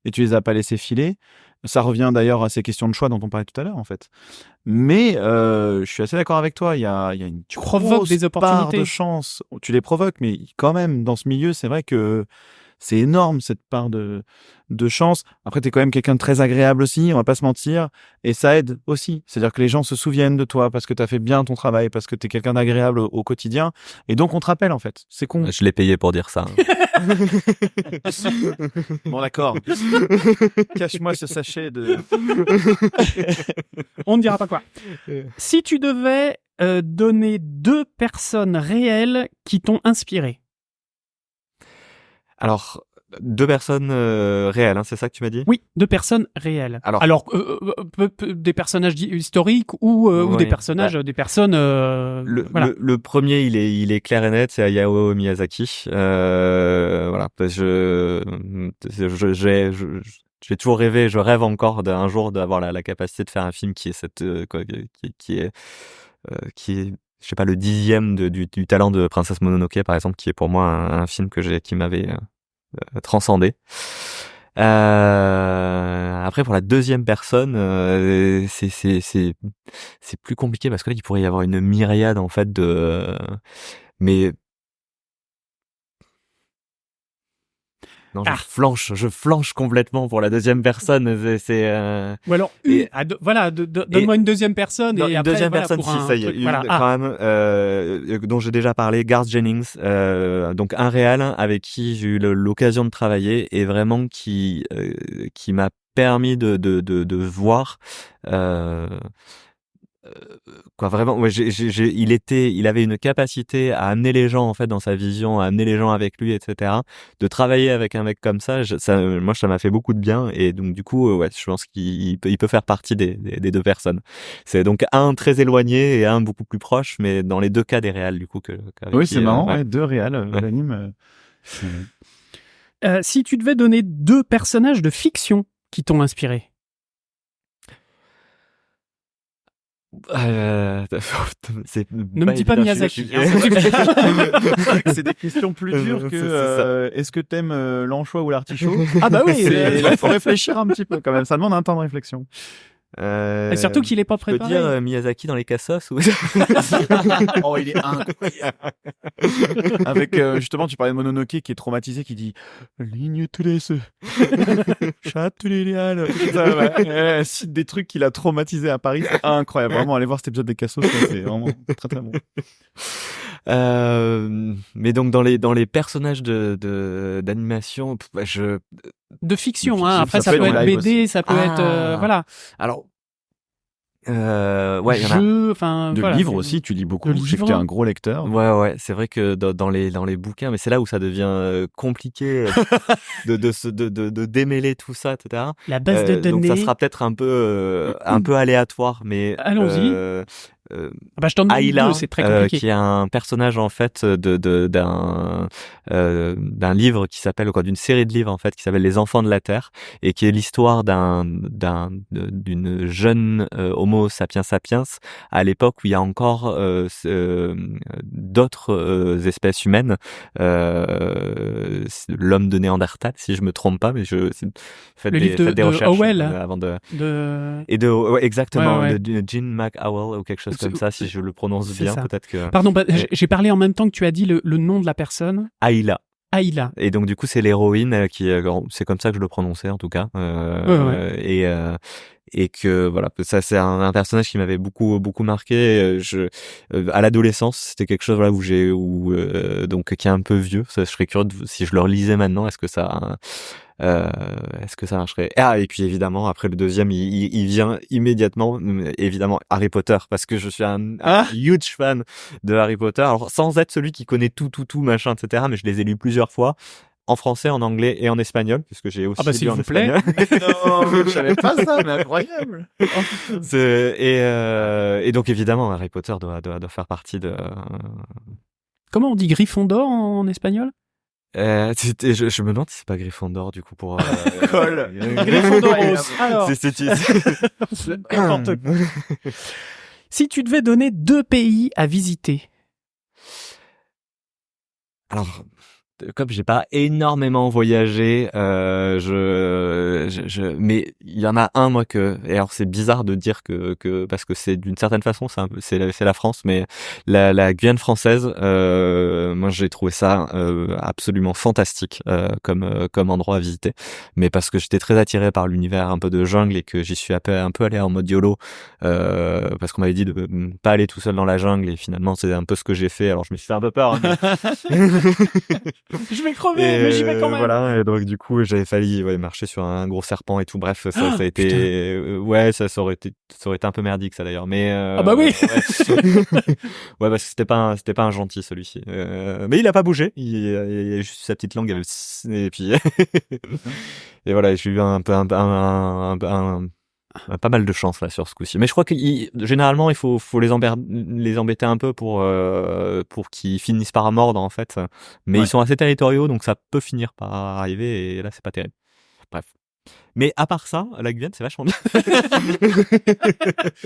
et tu les as pas laissées filer. Ça revient d'ailleurs à ces questions de choix dont on parlait tout à l'heure en fait. Mais je suis assez d'accord avec toi. Il y a une provoques des opportunités. Part de chance. Tu les provoques, mais quand même dans ce milieu, c'est vrai que c'est énorme cette part de chance. Après, t'es quand même quelqu'un de très agréable aussi, on va pas se mentir, et ça aide aussi. C'est-à-dire que les gens se souviennent de toi parce que t'as fait bien ton travail, parce que t'es quelqu'un d'agréable au quotidien, et donc on te rappelle en fait. C'est con. Je l'ai payé pour dire ça. Bon d'accord. Cache-moi ce sachet de. On ne dira pas quoi. Si tu devais donner 2 personnes réelles qui t'ont inspiré. Alors, 2 personnes réelles, hein, c'est ça que tu m'as dit? Oui, 2 personnes réelles. Alors des personnages historiques ou des personnages, des personnes. Voilà. Le premier, il est clair et net, c'est Hayao Miyazaki. Voilà, j'ai toujours rêvé, je rêve encore d'un jour d'avoir la capacité de faire un film qui est qui est je sais pas, le 10e du talent de Princesse Mononoke par exemple, qui est pour moi un film qui m'avait transcendé. Après pour la deuxième personne, c'est plus compliqué parce que là il pourrait y avoir une myriade en fait mais non, je flanche complètement pour la deuxième personne. Ou alors, donne-moi une deuxième personne et une après, deuxième personne, si ça y est, quand même, dont j'ai déjà parlé, Garth Jennings, donc un réal avec qui j'ai eu l'occasion de travailler et vraiment qui m'a permis de voir. Vraiment ouais, il avait une capacité à amener les gens en fait dans sa vision, à amener les gens avec lui, etc. De travailler avec un mec comme ça, moi ça m'a fait beaucoup de bien et donc du coup ouais, je pense qu'il peut faire partie des 2 personnes. C'est donc un très éloigné et un beaucoup plus proche, mais dans les 2 cas des réals du coup oui c'est marrant, ouais, 2 réals l'anime. Si tu devais donner 2 personnages de fiction qui t'ont inspiré. Ne me dis pas Miyazaki. C'est des questions plus dures que est-ce que t'aimes l'anchois ou l'artichaut? Ah bah oui. Là, il faut réfléchir un petit peu quand même. Ça demande un temps de réflexion. Et surtout qu'il est pas préparé. Je peux dire Miyazaki dans les cassos ou... Oh, il est incroyable. Avec justement, tu parlais de Mononoke qui est traumatisé, qui dit ligne tous les chat tous les liales. Cite des trucs qu'il a traumatisé à Paris, c'est incroyable. Vraiment, allez voir cet épisode des cassos, c'est vraiment très très bon. Mais donc dans les personnages d'animation, de fiction, hein. Après ça peut être BD, aussi. Ça peut être voilà. Alors ouais, jeux, enfin de voilà, livres aussi, tu lis beaucoup. Je sais que t'es un gros lecteur. Ouais, c'est vrai que dans les bouquins, mais c'est là où ça devient compliqué de démêler tout ça, etc. La base de données. Donc ça sera peut-être un peu aléatoire, mais allons-y. Je t'en demande Ayla, deux, c'est très compliqué. Qui est un personnage en fait d'un livre qui s'appelle, d'une série de livres en fait qui s'appelle Les Enfants de la Terre, et qui est l'histoire d'une jeune Homo sapiens sapiens à l'époque où il y a encore d'autres espèces humaines, l'homme de Néandertal si je me trompe pas, mais faites des recherches Howell, avant exactement, de Gene McHowell ou quelque chose comme ça, si je le prononce bien, ça. Peut-être que... Pardon, j'ai parlé en même temps que tu as dit le nom de la personne. Ayla. Et donc du coup c'est l'héroïne qui, c'est comme ça que je le prononçais en tout cas, et que voilà, ça c'est un personnage qui m'avait beaucoup marqué. À l'adolescence, c'était quelque chose donc qui est un peu vieux. Ça, je serais curieux si je le relisais maintenant, est-ce que ça marcherait? Et puis évidemment après le deuxième il vient immédiatement, évidemment Harry Potter, parce que je suis un huge fan de Harry Potter, alors sans être celui qui connaît tout machin etc, mais je les ai lus plusieurs fois en français, en anglais et en espagnol, puisque j'ai aussi lu en espagnol. Non, je savais pas ça, mais incroyable. Et donc évidemment Harry Potter doit faire partie de... Comment on dit Gryffondor en espagnol? Je me demande si c'est pas Gryffondor du coup pour Gryffondoros. Alors, n'importe quoi. Si tu devais donner 2 pays à visiter. Alors, comme j'ai pas énormément voyagé, mais il y en a un moi et alors c'est bizarre de dire que parce que c'est d'une certaine façon c'est la France, mais la Guyane française, moi j'ai trouvé ça absolument fantastique comme endroit à visiter, mais parce que j'étais très attiré par l'univers un peu de jungle et que j'y suis un peu allé en mode YOLO, parce qu'on m'avait dit de pas aller tout seul dans la jungle, et finalement c'est un peu ce que j'ai fait. Alors je me suis fait un peu peur, hein, je vais crever, mais j'y vais quand même. Voilà, et donc du coup j'avais failli marcher sur un gros serpent et tout. Bref, ça a été ça aurait été un peu merdique ça d'ailleurs, mais ah bah oui. Ouais, parce que c'était pas un gentil celui-ci, mais il a pas bougé, il a juste sa petite langue et puis et voilà, j'ai eu pas mal de chance là sur ce coup-ci, mais je crois que généralement il faut les embêter un peu pour qu'ils finissent par mordre en fait, mais ils sont assez territoriaux, donc ça peut finir par arriver, et là c'est pas terrible. Bref, mais à part ça, la Guyane c'est vachement bien.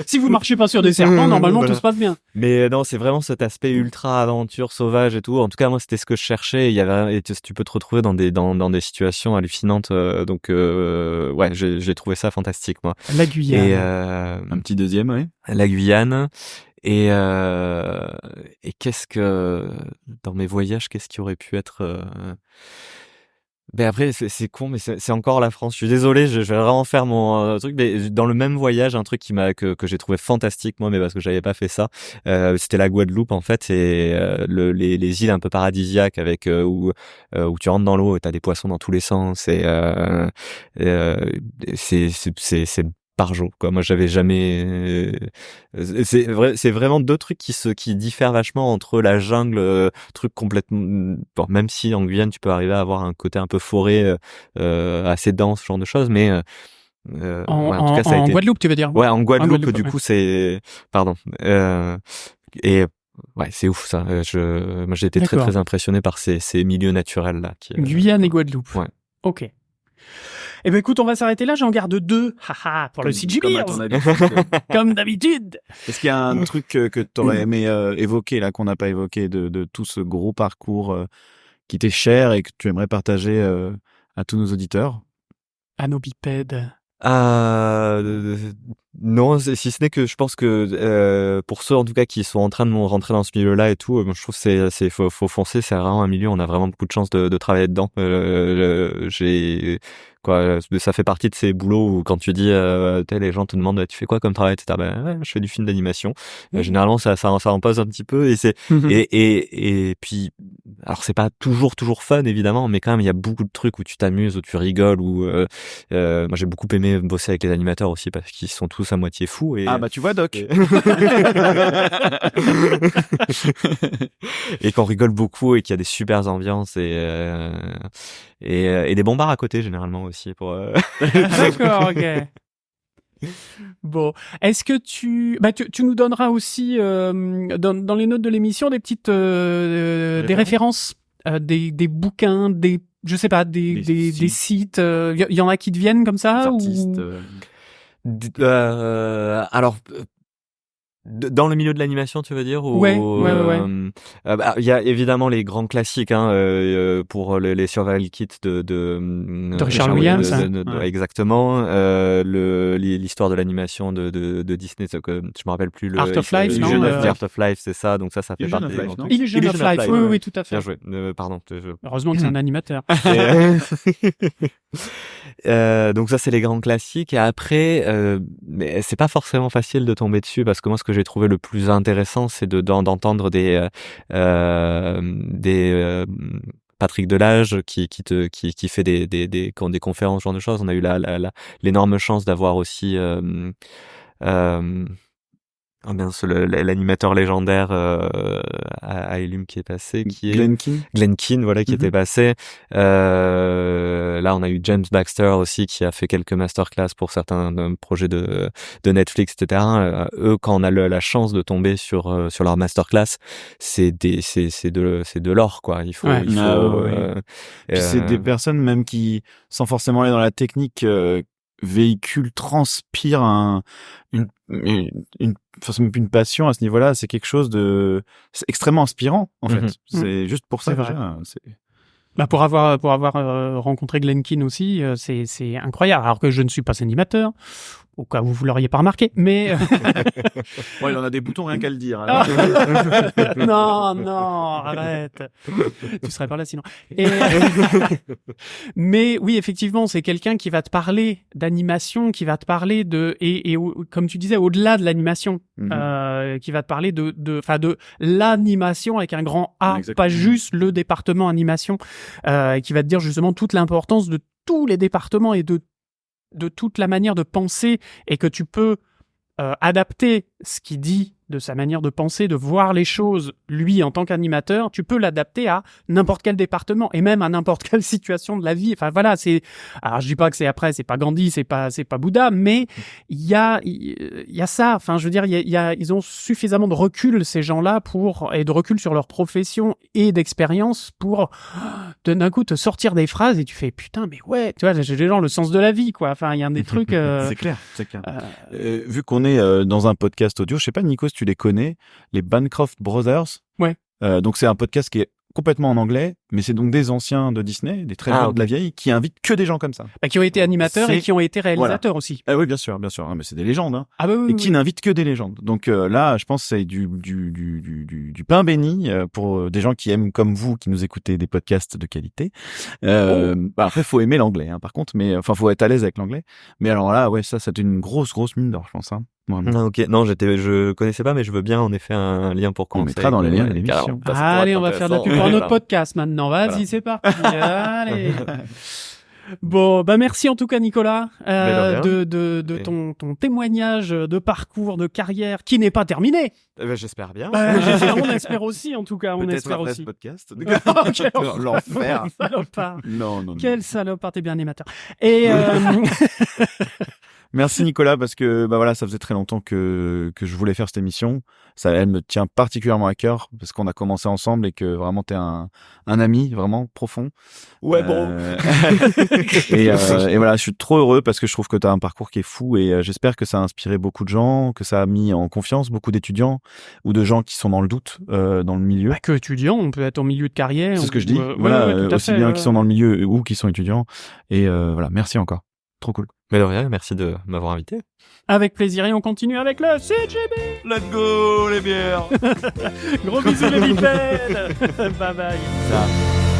Si vous marchez pas sur des serpents, normalement tout se passe bien. Mais non, c'est vraiment cet aspect ultra aventure sauvage et tout. En tout cas moi c'était ce que je cherchais. Et tu peux te retrouver dans des situations hallucinantes. Donc j'ai trouvé ça fantastique moi. La Guyane. Et un petit deuxième, oui. La Guyane. Et qu'est-ce que dans mes voyages, qu'est-ce qui aurait pu être Ben après c'est con, mais c'est encore la France. Je suis désolé, je vais vraiment faire mon truc, mais dans le même voyage, un truc que j'ai trouvé fantastique moi, mais parce que j'avais pas fait ça, c'était la Guadeloupe en fait, et les îles un peu paradisiaques avec où tu rentres dans l'eau et t'as des poissons dans tous les sens, et c'est par jour quoi. Moi j'avais jamais c'est vraiment deux trucs qui diffèrent vachement entre la jungle, truc complètement même si en Guyane tu peux arriver à avoir un côté un peu forêt assez dense, ce genre de choses, mais en tout cas ça a été... Guadeloupe tu veux dire? Ouais, en Guadeloupe du coup c'est et ouais, c'est ouf ça. Moi j'ai été très très impressionné par ces milieux naturels là Guyane et Guadeloupe. Ouais. OK. Eh ben écoute, on va s'arrêter là. J'en garde 2. Haha, pour le CG Beers. Comme d'habitude. Est-ce qu'il y a un truc que t'aurais aimé évoquer là qu'on n'a pas évoqué de tout ce gros parcours qui t'est cher et que tu aimerais partager à tous nos auditeurs? À nos bipèdes. Non, si ce n'est que je pense que pour ceux en tout cas qui sont en train de rentrer dans ce milieu-là et tout, je trouve que faut foncer. C'est vraiment un milieu, on a vraiment beaucoup de chance de travailler dedans. Ça fait partie de ces boulots où quand tu dis, les gens te demandent, tu fais quoi comme travail, etc. Ben ouais, je fais du film d'animation. Généralement, ça en pose un petit peu et c'est et puis alors c'est pas toujours fun évidemment, mais quand même il y a beaucoup de trucs où tu t'amuses, où tu rigoles, où moi j'ai beaucoup aimé bosser avec les animateurs aussi parce qu'ils sont tous à moitié fous. Et, tu vois Doc. Et qu'on rigole beaucoup et qu'il y a des super ambiances et des bons bars à côté généralement aussi pour. D'accord, ok. Bon, est-ce que tu nous donneras aussi dans les notes de l'émission des petites des références, des bouquins, je sais pas, des sites. Il y en a qui te viennent comme ça, artistes, alors. Dans le milieu de l'animation, tu veux dire? Ouais. Il y a évidemment les grands classiques, pour les survival kits de Richard Williams. Exactement. L'histoire de l'animation de Disney, que je me rappelle plus le. Art of Life, non? Art of Life, c'est ça. Donc ça fait partie des grands trucs. Illusion of Life. Oui, tout à fait. Bien joué. Pardon. Heureusement que c'est un animateur. Donc ça c'est les grands classiques et après mais c'est pas forcément facile de tomber dessus parce que moi ce que j'ai trouvé le plus intéressant c'est d'entendre des Patrick Delage qui fait des conférences, ce genre de choses. On a eu l'énorme chance d'avoir aussi l'animateur légendaire à Illum qui est passé, qui est Glenn Keane, voilà, qui était passé. Là, on a eu James Baxter aussi qui a fait quelques masterclass pour certains projets de Netflix, etc. Eux, quand on a la chance de tomber sur leur masterclass, c'est de l'or, quoi. Il faut. Puis c'est des personnes même qui, sans forcément aller dans la technique, transpire une passion à ce niveau-là. C'est quelque chose c'est extrêmement inspirant en fait. C'est juste pour ça déjà. Pour avoir rencontré Glenn Keane aussi, c'est incroyable. Alors que je ne suis pas animateur, au cas où vous l'auriez pas remarqué, mais il en a des boutons rien qu'à le dire. Non, arrête. Tu serais pas là sinon. Mais oui, effectivement, c'est quelqu'un qui va te parler d'animation, qui va te parler et comme tu disais, au-delà de l'animation, qui va te parler de l'animation avec un grand A, pas juste le département animation, qui va te dire justement toute l'importance de tous les départements et de toute la manière de penser et que tu peux adapter ce qu'il dit de sa manière de penser, de voir les choses, lui, en tant qu'animateur, tu peux l'adapter à n'importe quel département et même à n'importe quelle situation de la vie. Enfin, voilà, alors je dis pas que c'est pas Gandhi, c'est pas Bouddha, mais il y a ça. Enfin, je veux dire, ils ont suffisamment de recul, ces gens-là, et de recul sur leur profession et d'expérience pour d'un coup te sortir des phrases et tu fais putain, mais ouais, tu vois, j'ai des gens le sens de la vie, quoi. Enfin, il y a des trucs. C'est clair. Vu qu'on est dans un podcast audio, je sais pas, Nico, si tu les connais, les Bancroft Brothers. Ouais. Donc c'est un podcast qui est complètement en anglais, mais c'est donc des anciens de Disney, des très vieux de la vieille, qui invitent que des gens comme ça. Qui ont été animateurs et qui ont été réalisateurs aussi. Oui, bien sûr. Mais c'est des légendes, hein. Oui, qui n'invitent que des légendes. Donc là, je pense que c'est du pain béni pour des gens qui aiment comme vous, qui nous écoutez des podcasts de qualité. Après, faut aimer l'anglais, hein, par contre, mais enfin, faut être à l'aise avec l'anglais. Mais alors là, ouais, ça, c'est une grosse mine d'or, je pense, hein. Ok, non, je connaissais pas, mais je veux bien en effet un lien pour qu'on on mettra dans les liens de l'émission. Allez, on va faire de la pub pour un autre podcast maintenant. Vas-y, c'est parti. Allez. Bon, merci en tout cas Nicolas de ton témoignage de parcours, de carrière qui n'est pas terminé. J'espère bien. On espère aussi en tout cas. On espère espère après aussi. Ce podcast. L'enfer. Non. Quel salopard, t'es bien animateur. Et Merci Nicolas, parce que voilà, ça faisait très longtemps que je voulais faire cette émission. Elle me tient particulièrement à cœur parce qu'on a commencé ensemble et que vraiment t'es un ami vraiment profond. Ouais, bon. Et voilà, je suis trop heureux parce que je trouve que t'as un parcours qui est fou et j'espère que ça a inspiré beaucoup de gens, que ça a mis en confiance beaucoup d'étudiants ou de gens qui sont dans le doute dans le milieu. Pas que étudiants, on peut être au milieu de carrière. C'est ce que je dis. Aussi bien qui sont dans le milieu ou qui sont étudiants. Et voilà, merci encore. Trop cool. Mais de rien, merci de m'avoir invité. Avec plaisir, et on continue avec le CGB. Let's go les bières. Gros bisous les bipèdes. Bye bye. Ça.